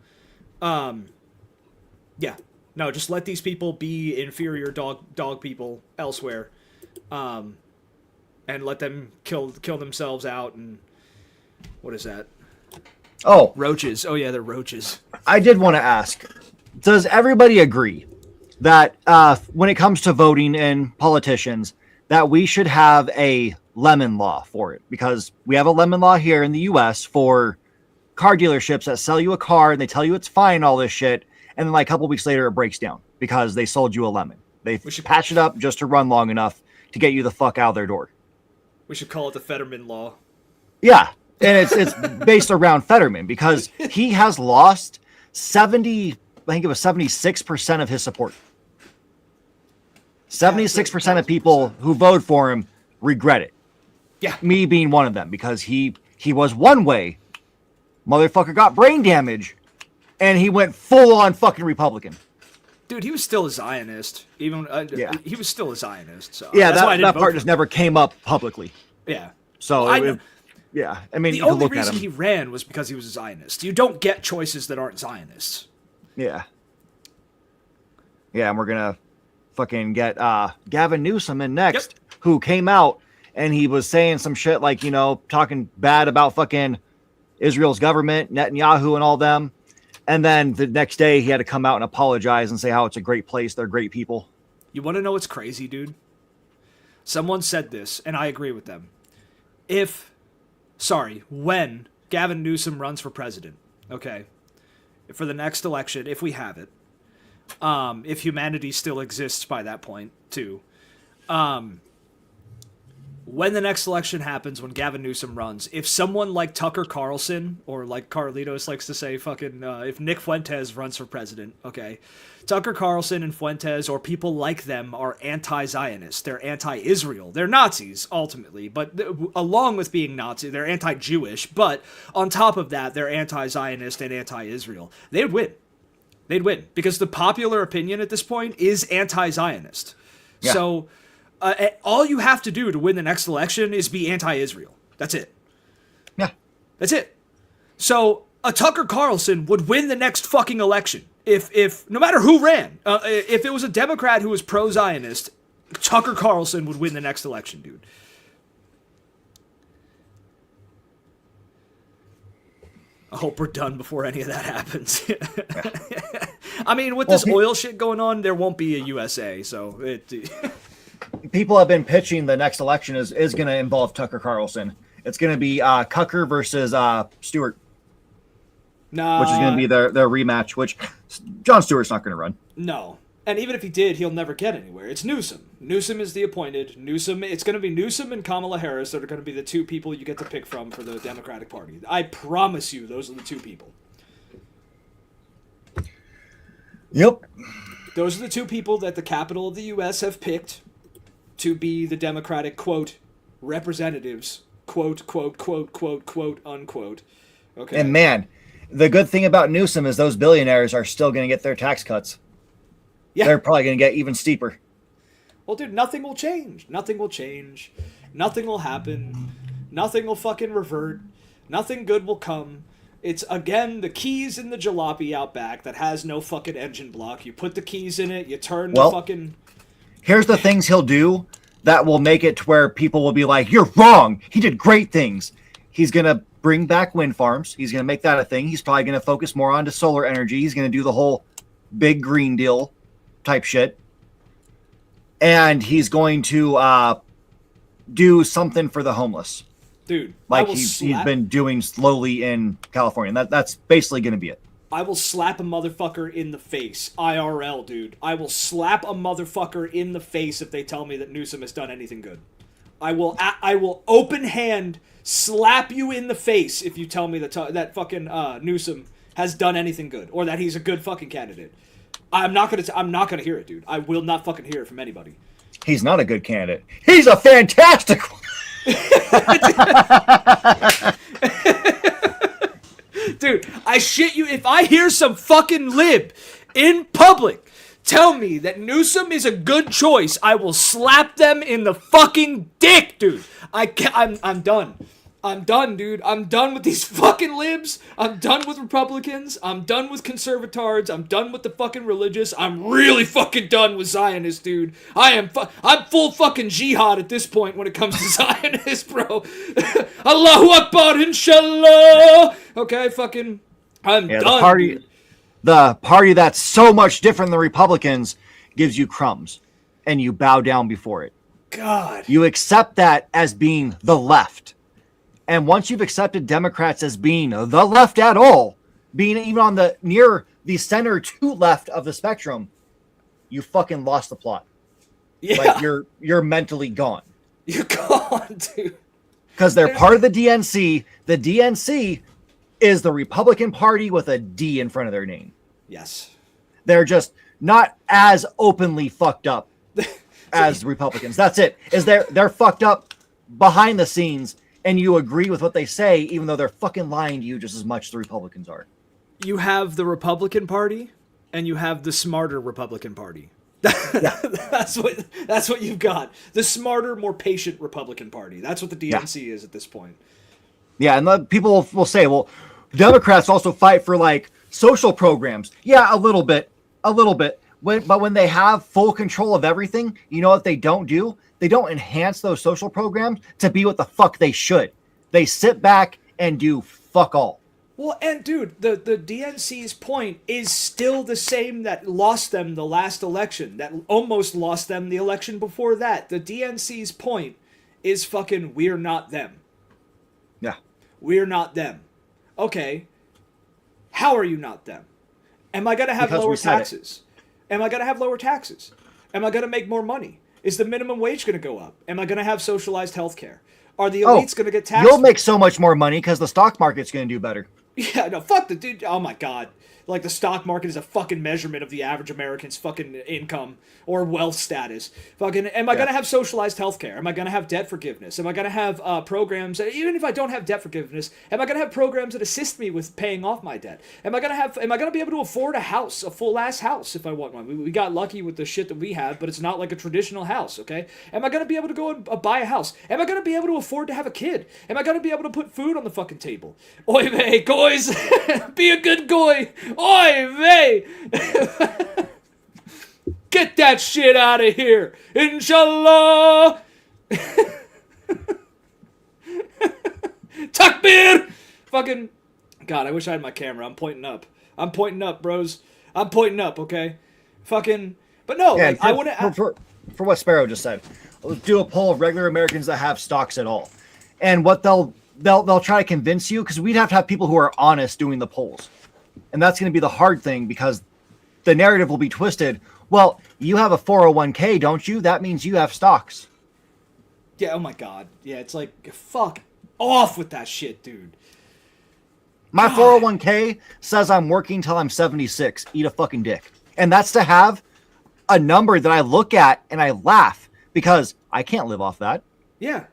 yeah. No, just let these people be inferior dog people elsewhere, and let them kill themselves out. And what is that?
Oh,
roaches. Oh yeah, they're roaches.
I did want to ask: does everybody agree that when it comes to voting and politicians, that we should have a lemon law for it? Because we have a lemon law here in the U.S. for car dealerships that sell you a car and they tell you it's fine, all this shit. And then like a couple weeks later, it breaks down because they sold you a lemon. They patch it up just to run long enough to get you the fuck out of their door.
We should call it the Fetterman Law.
Yeah, and it's based around Fetterman because he has lost 76% of his support. 76% of people who voted for him regret it.
Yeah.
Me being one of them, because he was one way. Motherfucker got brain damage, and he went full on fucking Republican.
Dude, he was still a Zionist. Even
Yeah.
he was still a Zionist. So
Yeah,
that's why I didn't
that
vote
part
for
just
him.
never came up publicly.
Yeah.
So yeah, I mean,
The
you can
only
look at
reason
him.
he ran was because he was a Zionist. You don't get choices that aren't Zionists.
Yeah. Yeah, and we're gonna fucking get Gavin Newsom in next, who came out and he was saying some shit like, talking bad about fucking Israel's government, Netanyahu and all them. And then the next day he had to come out and apologize and say how it's a great place, they're great people.
You want to know what's crazy, dude? Someone said this, and I agree with them. When Gavin Newsom runs for president, okay, for the next election, if we have it, if humanity still exists by that point, too, when the next election happens, when Gavin Newsom runs, if someone like Tucker Carlson, or like Carlitos likes to say, if Nick Fuentes runs for president, okay, Tucker Carlson and Fuentes, or people like them, are anti-Zionist. They're anti-Israel. They're Nazis, ultimately, but along with being Nazi, they're anti-Jewish, but on top of that, they're anti-Zionist and anti-Israel. They would win. They'd win, because the popular opinion at this point is anti-Zionist. Yeah. So all you have to do to win the next election is be anti-Israel. That's it.
Yeah.
That's it. So a Tucker Carlson would win the next fucking election. If no matter who ran, if it was a Democrat who was pro-Zionist, Tucker Carlson would win the next election, dude. I hope we're done before any of that happens. I mean, with this oil shit going on, there won't be a USA, so
people have been pitching the next election is going to involve Tucker Carlson. It's going to be Cucker versus Stewart.
No.
Which is going to be their rematch, which Jon Stewart's not going to run.
No. And even if he did, he'll never get anywhere. It's Newsom. Newsom is the appointed. It's going to be Newsom and Kamala Harris that are going to be the two people you get to pick from for the Democratic Party. I promise you, those are the two people.
Yep.
Those are the two people that the capital of the U.S. have picked to be the Democratic, quote, representatives, quote, quote, quote, quote, quote, unquote. Okay.
And man, the good thing about Newsom is those billionaires are still going to get their tax cuts. Yeah. They're probably going to get even steeper.
Well, dude, nothing will change. Nothing will change. Nothing will happen. Nothing will fucking revert. Nothing good will come. It's, again, the keys in the jalopy out back that has no fucking engine block. You put the keys in it, you turn the fucking...
Here's the things he'll do that will make it to where people will be like, you're wrong. He did great things. He's going to bring back wind farms. He's going to make that a thing. He's probably going to focus more onto solar energy. He's going to do the whole big green deal type shit. And he's going to do something for the homeless.
Dude,
like he's been doing slowly in California. That's basically going to be it.
I will slap a motherfucker in the face. IRL, dude. I will slap a motherfucker in the face if they tell me that Newsom has done anything good. I will open hand slap you in the face if you tell me that fucking Newsom has done anything good or that he's a good fucking candidate. I'm not gonna hear it, dude. I will not fucking hear it from anybody.
He's not a good candidate. He's a fantastic one.
Dude, I shit you, if I hear some fucking lib in public tell me that Newsom is a good choice, I will slap them in the fucking dick, dude. I'm done. I'm done, dude. I'm done with these fucking libs. I'm done with Republicans. I'm done with conservatards. I'm done with the fucking religious. I'm really fucking done with Zionists, dude. I'm full fucking jihad at this point when it comes to Zionists, bro. Allahu Akbar, inshallah. Okay, fucking, I'm done, dude.
The party that's so much different than the Republicans gives you crumbs, and you bow down before it.
God.
You accept that as being the left. And once you've accepted Democrats as being the left at all, being even on the near the center to left of the spectrum, you fucking lost the plot.
Yeah.
Like you're mentally gone.
You're gone, dude.
Because they're part of the DNC. The DNC is the Republican Party with a D in front of their name.
Yes.
They're just not as openly fucked up as Republicans. That's it. They're fucked up behind the scenes and you agree with what they say, even though they're fucking lying to you just as much as the Republicans are.
You have the Republican Party, and you have the smarter Republican Party. That's what you've got. The smarter, more patient Republican Party. That's what the DNC is at this point.
Yeah, and people will say, well, Democrats also fight for like social programs. Yeah, a little bit. But when they have full control of everything, you know what they don't do? They don't enhance those social programs to be what the fuck they should. They sit back and do fuck all.
Well, and dude, the DNC's point is still the same that lost them the last election, that almost lost them the election before that. The DNC's point is fucking, we're not them.
Yeah.
We're not them. Okay. How are you not them? Am I going to have lower taxes? Am I going to have lower taxes? Am I going to make more money? Is the minimum wage going to go up? Am I going to have socialized health care? Are the elites going to get taxed?
You'll make so much more money because the stock market's going to do better.
Yeah, no, fuck the dude. Oh my god. Like, the stock market is a fucking measurement of the average American's fucking income or wealth status. Fucking, am I going to have socialized healthcare? Am I going to have debt forgiveness? Am I going to have programs, even if I don't have debt forgiveness, am I going to have programs that assist me with paying off my debt? Am I going to be able to afford a house, a full-ass house if I want one? We got lucky with the shit that we have, but it's not like a traditional house, okay? Am I going to be able to go and buy a house? Am I going to be able to afford to have a kid? Am I going to be able to put food on the fucking table? Oy vey, guys! Be a good guy! Oy vey! Get that shit out of here! Inshallah! Takbir! Fucking... God, I wish I had my camera. I'm pointing up. I'm pointing up, bros. I'm pointing up, okay? Fucking... But no,
yeah,
like, I want to...
For what Sparrow just said, let's do a poll of regular Americans that have stocks at all. And what they'll try to convince you, because we'd have to have people who are honest doing the polls. And that's going to be the hard thing, because the narrative will be twisted. Well, you have a 401k, don't you? That means you have stocks.
Yeah, oh my god. Yeah, it's like, fuck off with that shit, dude.
My 401k says I'm working till I'm 76. Eat a fucking dick. And that's to have a number that I look at and I laugh, because I can't live off that.
Yeah.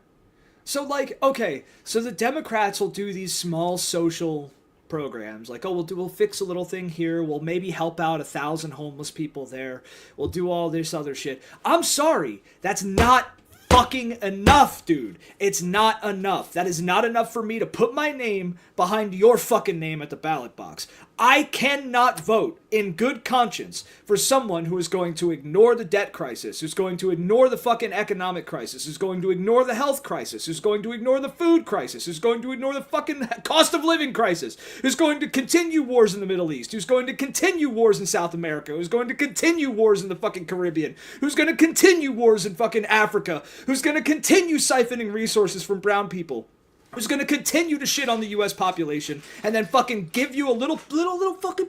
So, like, okay, so the Democrats will do these small social programs, like, oh, we'll fix a little thing here, we'll maybe help out 1,000 homeless people there, we'll do all this other shit. I'm sorry, that's not fucking enough, dude. It's not enough. That is not enough for me to put my name behind your fucking name at the ballot box. I cannot vote in good conscience for someone who is going to ignore the debt crisis, who's going to ignore the fucking economic crisis, who's going to ignore the health crisis, who's going to ignore the food crisis, who's going to ignore the fucking cost of living crisis, who's going to continue wars in the Middle East, who's going to continue wars in South America, who's going to continue wars in the fucking Caribbean, who's going to continue wars in fucking Africa, who's going to continue siphoning resources from brown people, who's going to continue to shit on the U.S. population, and then fucking give you a little fucking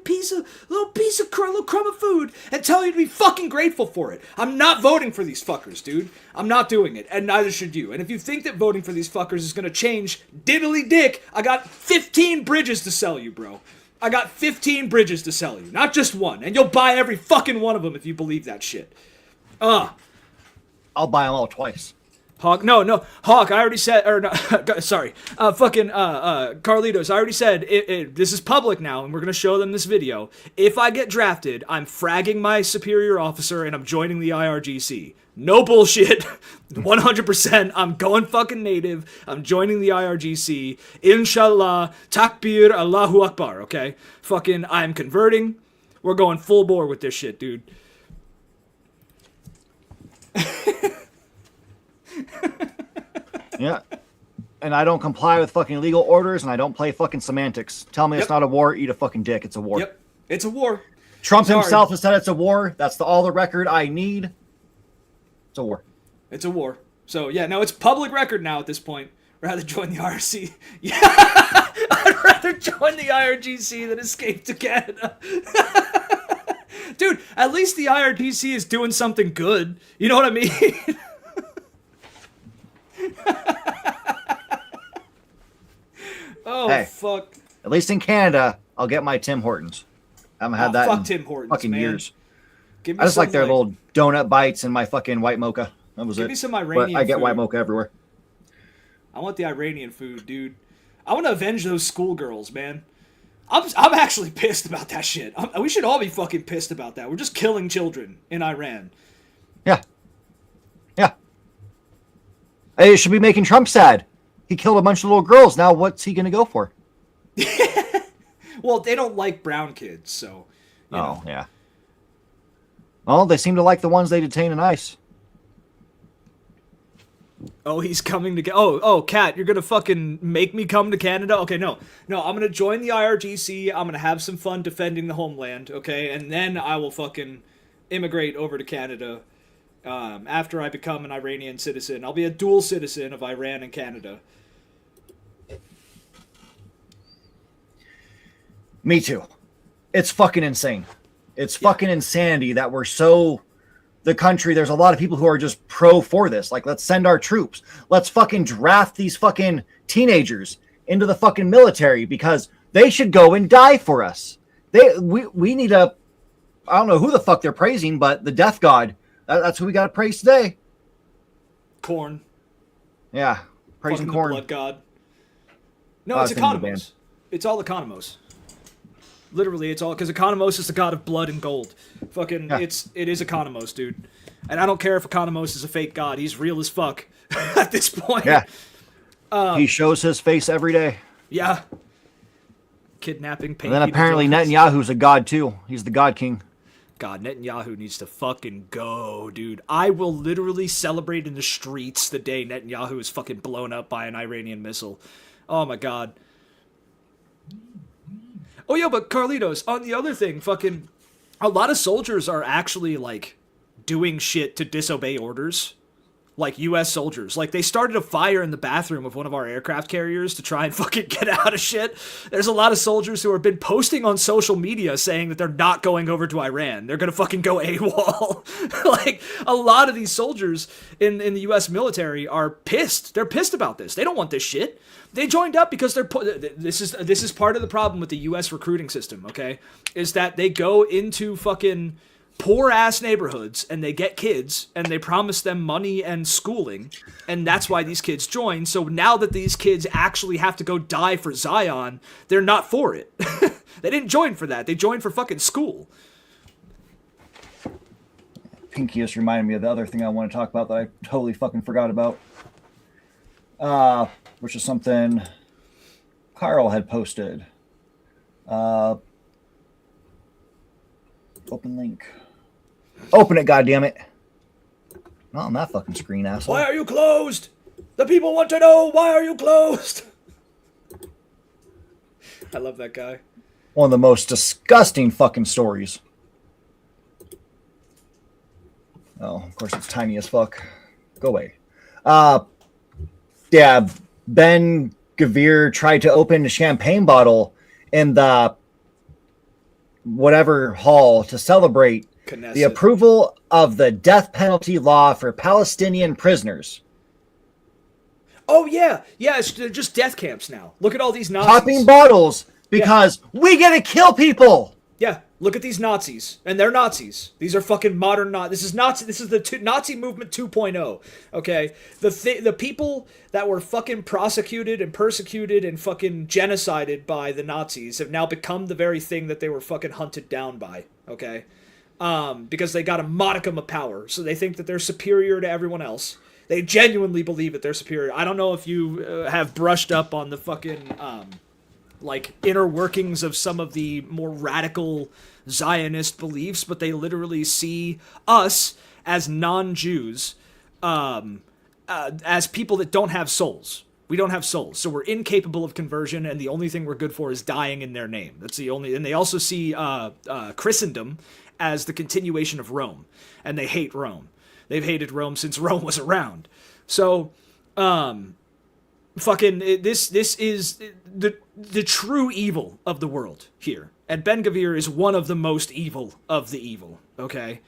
little crumb of food and tell you to be fucking grateful for it. I'm not voting for these fuckers, dude. I'm not doing it, and neither should you. And if you think that voting for these fuckers is going to change diddly dick, I got 15 bridges to sell you, bro. I got 15 bridges to sell you, not just one. And you'll buy every fucking one of them if you believe that shit.
I'll buy them all twice.
Hawk, no, Hawk, I already said, or no, sorry, Carlitos, I already said, this is public now, and we're going to show them this video. If I get drafted, I'm fragging my superior officer, and I'm joining the IRGC. No bullshit, 100%, I'm going fucking native, I'm joining the IRGC, inshallah, takbir, Allahu Akbar, okay? Fucking, I'm converting, we're going full bore with this shit, dude.
Yeah. And I don't comply with fucking legal orders, and I don't play fucking semantics. Tell me it's not a war, eat a fucking dick. It's a war.
Yep. It's a war.
Trump himself has said it's a war. That's all the record I need. It's a war.
It's a war. So, yeah, no, it's public record now at this point. Rather join the IRC. Yeah, I'd rather join the IRGC than escape to Canada. Dude, at least the IRGC is doing something good. You know what I mean? Oh, hey, fuck.
At least in Canada, I'll get my Tim Hortons. I haven't had that in
Tim Hortons,
fucking
man.
years. I just like their little donut bites and my fucking white mocha. That was it.
Give me some Iranian
but I get
food.
white mocha everywhere.
I want the Iranian food, dude. I want to avenge those schoolgirls, man. I'm actually pissed about that shit. We should all be fucking pissed about that. We're just killing children in Iran.
Yeah. Yeah. It should be making Trump sad. He killed a bunch of little girls. Now what's he going to go for?
Well, they don't like brown kids, so. You know.
Yeah. Well, they seem to like the ones they detain in ICE.
Oh, he's coming to... Oh, Cat, you're going to fucking make me come to Canada? Okay, no. No, I'm going to join the IRGC. I'm going to have some fun defending the homeland, okay? And then I will fucking immigrate over to Canada after I become an Iranian citizen. I'll be a dual citizen of Iran and Canada.
Me too. It's fucking insane. It's fucking insanity that we're so... The country, there's a lot of people who are just pro for this. Like, let's send our troops. Let's fucking draft these fucking teenagers into the fucking military because they should go and die for us. We need a... I don't know who the fuck they're praising, but the death god. That's who we got to praise today.
Corn.
Yeah. Praising
Fucking
corn.
the blood god. No, it's Economos. It's all Economos. Literally, it's all because Economos is the god of blood and gold. Fucking,
yeah.
it is Economos, dude. And I don't care if Economos is a fake god. He's real as fuck at this point.
Yeah. He shows his face every day.
Yeah. Kidnapping,
and then apparently Netanyahu's a god too. He's the god king.
God, Netanyahu needs to fucking go, dude. I will literally celebrate in the streets the day Netanyahu is fucking blown up by an Iranian missile. Oh my god. Oh, yeah, but Carlitos, on the other thing, fucking, a lot of soldiers are actually, like, doing shit to disobey orders. Like, U.S. soldiers. Like, they started a fire in the bathroom of one of our aircraft carriers to try and fucking get out of shit. There's a lot of soldiers who have been posting on social media saying that they're not going over to Iran. They're gonna fucking go AWOL. Like, a lot of these soldiers in the U.S. military are pissed. They're pissed about this. They don't want this shit. They joined up because they're this is part of the problem with the U.S. recruiting system, okay? Is that they go into fucking poor-ass neighborhoods and they get kids and they promise them money and schooling, and that's why these kids join. So now that these kids actually have to go die for Zion, they're not for it. They didn't join for that. They joined for fucking school.
Pinky just reminded me of the other thing I want to talk about that I totally fucking forgot about. Which is something Carl had posted. Open link. Open it, goddammit. Not on that fucking screen, asshole.
Why are you closed? The people want to know, why are you closed? I love that guy.
One of the most disgusting fucking stories. Oh, of course it's tiny as fuck. Go away. Yeah, Ben Gavir tried to open a champagne bottle in the whatever hall to celebrate
Knesset.
The approval of the death penalty law for Palestinian prisoners.
Oh, yeah. Yeah, they're just death camps now. Look at all these Nazis.
Popping bottles because we get to kill people.
Yeah, look at these Nazis. And they're Nazis. These are fucking modern Nazis. This is Nazi. This is the Nazi movement 2.0. Okay? The people that were fucking prosecuted and persecuted and fucking genocided by the Nazis have now become the very thing that they were fucking hunted down by. Okay? Because they got a modicum of power. So they think that they're superior to everyone else. They genuinely believe that they're superior. I don't know if you have brushed up on the fucking... like inner workings of some of the more radical Zionist beliefs, but they literally see us as non-Jews as people that don't have souls. We don't have souls, so we're incapable of conversion, and the only thing we're good for is dying in their name. That's the only. And they also see Christendom as the continuation of Rome, and they hate Rome. They've hated Rome since Rome was around. So, fucking this is the true evil of the world here, and Ben Gavir is one of the most evil of the evil. Okay,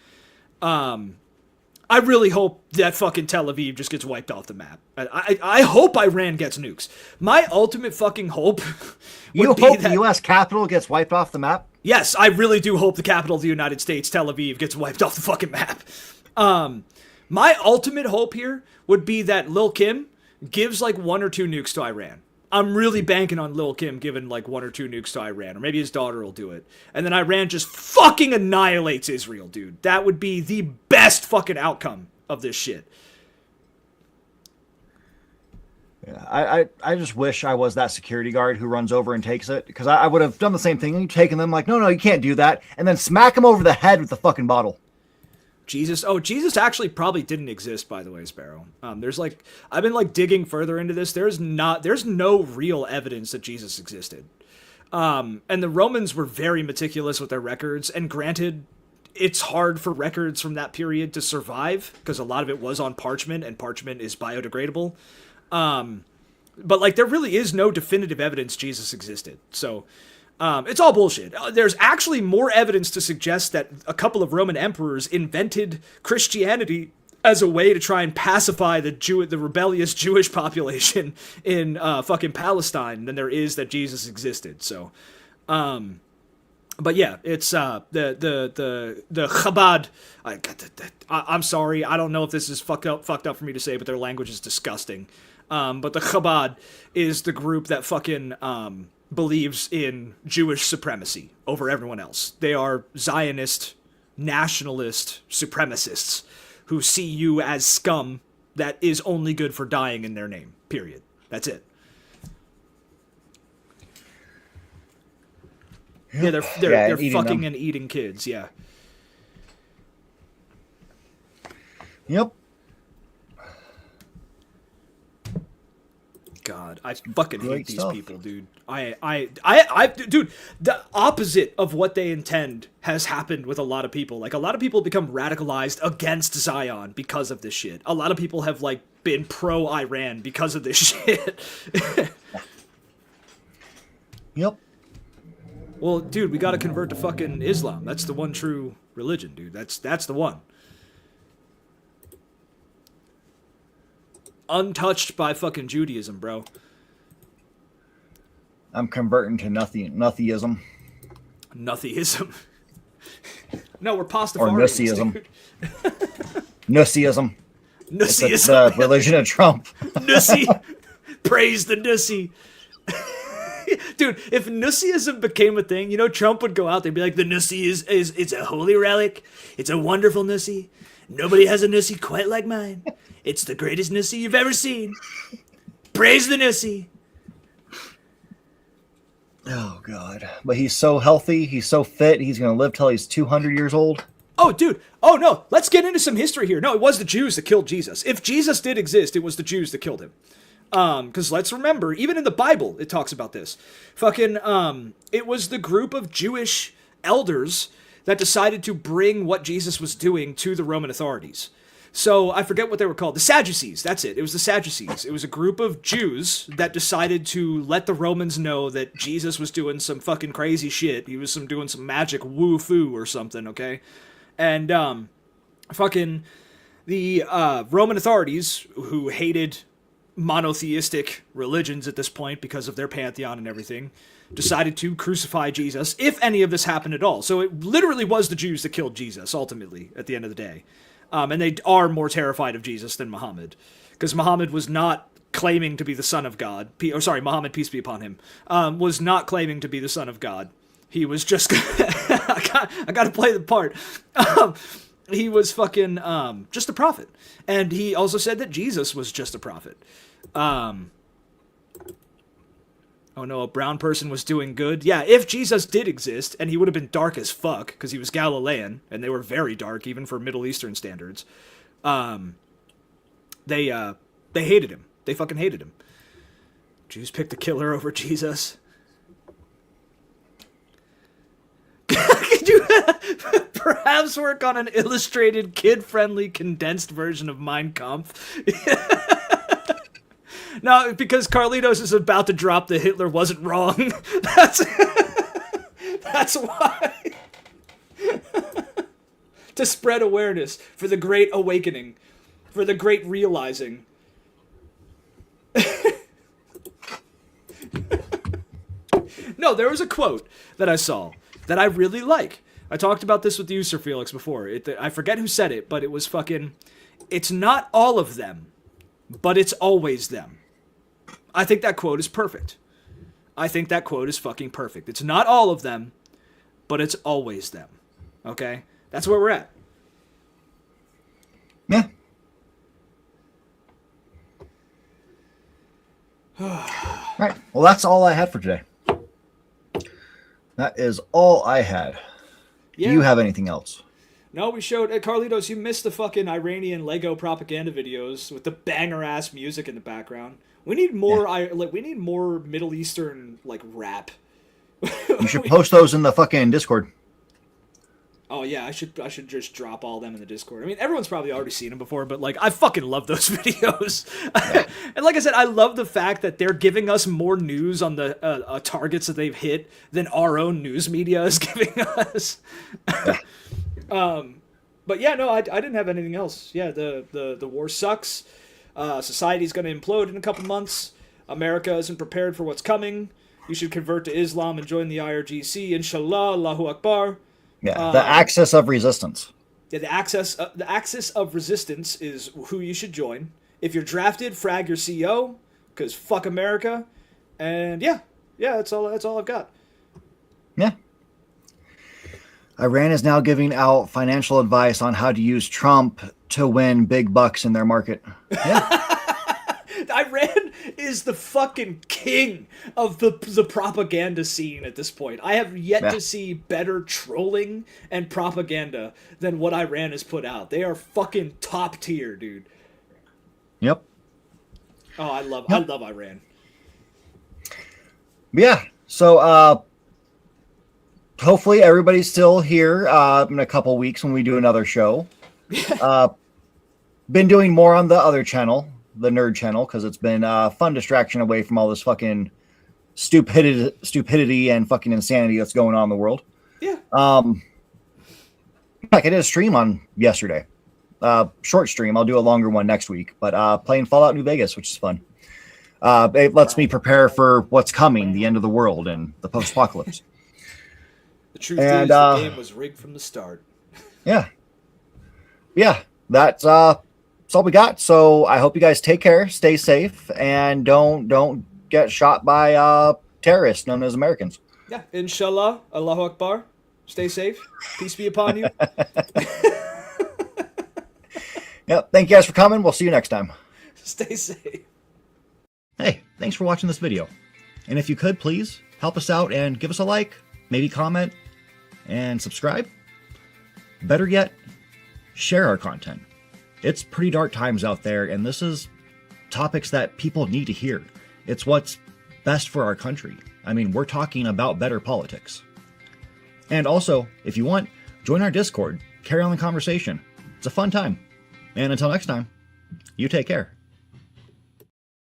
I really hope that fucking Tel Aviv just gets wiped off the map. I hope Iran gets nukes. My ultimate fucking hope.
You hope the U.S. Capitol gets wiped off the map?
Yes, I really do hope the capital of the United States, Tel Aviv, gets wiped off the fucking map. My ultimate hope here would be that Lil Kim gives like 1 or 2 nukes to Iran. I'm really banking on Lil Kim giving like 1 or 2 nukes to Iran, or maybe his daughter will do it. And then Iran just fucking annihilates Israel, dude. That would be the best fucking outcome of this shit.
Yeah, I just wish I was that security guard who runs over and takes it, because I would have done the same thing. You taken them like, no, you can't do that, and then smack him over the head with the fucking bottle.
Jesus. Oh, Jesus actually probably didn't exist, by the way, Sparrow. There's like, I've been like digging further into this. There's no real evidence that Jesus existed. And the Romans were very meticulous with their records, and granted, it's hard for records from that period to survive because a lot of it was on parchment, and parchment is biodegradable. But like, there really is no definitive evidence Jesus existed. So, it's all bullshit. There's actually more evidence to suggest that a couple of Roman emperors invented Christianity as a way to try and pacify the rebellious Jewish population in fucking Palestine than there is that Jesus existed. So, but yeah, it's the Chabad. I'm sorry, I don't know if this is fucked up for me to say, but their language is disgusting. But the Chabad is the group that fucking believes in Jewish supremacy over everyone else. They are Zionist, nationalist supremacists who see you as scum that is only good for dying in their name. Period. That's it. Yeah, they're fucking them and eating kids. Yeah.
Yep.
God, I fucking hate these people, dude. Dude, the opposite of what they intend has happened with a lot of people. Like, a lot of people become radicalized against Zion because of this shit. A lot of people have, like, been pro-Iran because of this shit.
Yep.
Well, dude, we gotta convert to fucking Islam. That's the one true religion, dude. That's the one. Untouched by fucking Judaism, bro.
I'm converting to nothingism.
Nothingism. No, we're Pastafarians,
or Nussyism.
dude.
Nussyism.
Nussyism.
It's the religion of Trump.
Nussy. Praise the Nussy. Dude, if Nussyism became a thing, you know, Trump would go out there and be like, the Nussy is it's a holy relic. It's a wonderful Nussy. Nobody has a Nussy quite like mine. It's the greatest Nussy you've ever seen. Praise the Nussy.
Oh, God. But he's so healthy. He's so fit. He's going to live till he's 200 years old.
Oh, dude. Oh, no. Let's get into some history here. No, it was the Jews that killed Jesus. If Jesus did exist, it was the Jews that killed him. Because let's remember, even in the Bible, it talks about this. Fucking, it was the group of Jewish elders that decided to bring what Jesus was doing to the Roman authorities. So, I forget what they were called. The Sadducees, that's it. It was the Sadducees. It was a group of Jews that decided to let the Romans know that Jesus was doing some fucking crazy shit. He was doing some magic woo-foo or something, okay? And, fucking, the Roman authorities, who hated monotheistic religions at this point because of their pantheon and everything, decided to crucify Jesus, if any of this happened at all. So it literally was the Jews that killed Jesus, ultimately, at the end of the day. And they are more terrified of Jesus than Muhammad, because Muhammad was not claiming to be the son of God. Muhammad, peace be upon him, was not claiming to be the son of God. He was just... I gotta play the part. He was fucking just a prophet. And he also said that Jesus was just a prophet. Oh no, a brown person was doing good. Yeah, if Jesus did exist, and he would have been dark as fuck, because he was Galilean, and they were very dark, even for Middle Eastern standards, they hated him. They fucking hated him. Jews picked the killer over Jesus. Could you perhaps work on an illustrated, kid-friendly, condensed version of Mein Kampf? No, because Carlitos is about to drop the Hitler wasn't wrong. That's why. To spread awareness for the great awakening, for the great realizing. No, there was a quote that I saw that I really like. I talked about this with you, Sir Felix, before. I forget who said it, but it was fucking... It's not all of them, but it's always them. I think that quote is perfect. I think that quote is fucking perfect. It's not all of them, but it's always them. Okay? That's where we're at.
Yeah. All right. Well, that's all I had for today. That is all I had.
Yeah.
Do you have anything else?
No, we showed Carlitos. You missed the fucking Iranian Lego propaganda videos with the banger ass music in the background. We need more. We need more Middle Eastern like rap.
You should post those in the fucking Discord.
Oh yeah, I should just drop all them in the Discord. I mean, everyone's probably already seen them before, but like I fucking love those videos.
Yeah.
And like I said, I love the fact that they're giving us more news on the targets that they've hit than our own news media is giving us.
Yeah.
But yeah, no, I didn't have anything else. Yeah, the war sucks. Society's going to implode in a couple months. America isn't prepared for what's coming. You should convert to Islam and join the IRGC. Inshallah, Allahu Akbar.
Yeah, the axis of resistance.
Yeah, the axis of resistance is who you should join. If you're drafted, frag your CO, because fuck America. And yeah, that's all I've got.
Yeah. Iran is now giving out financial advice on how to use Trump to win big bucks in their market. Yeah.
Iran is the fucking king of the propaganda scene at this point. I have yet to see better trolling and propaganda than what Iran has put out. They are fucking top tier, dude.
Yep.
Oh, I love Iran.
Yeah. So hopefully everybody's still here in a couple weeks when we do another show. Been doing more on the other channel, the nerd channel, because it's been a fun distraction away from all this fucking stupidity and fucking insanity that's going on in the world.
Yeah.
Like I did a stream on yesterday. Short stream. I'll do a longer one next week. But playing Fallout New Vegas, which is fun. It lets me prepare for what's coming, the end of the world and the post-apocalypse.
The truth is, the game was rigged from the start.
Yeah. Yeah. That's all we got. So I hope you guys take care, stay safe, and don't get shot by terrorists known as Americans.
Yeah. Inshallah, Allahu Akbar. Stay safe. Peace be upon you.
Yep. Thank you guys for coming. We'll see you next time.
Stay safe.
Hey, thanks for watching this video. And if you could, please help us out and give us a like, maybe comment, and subscribe. Better yet, share our content. It's pretty dark times out there, and this is topics that people need to hear. It's what's best for our country. I mean, we're talking about better politics. And also, if you want, join our Discord. Carry on the conversation. It's a fun time. And until next time, you take care.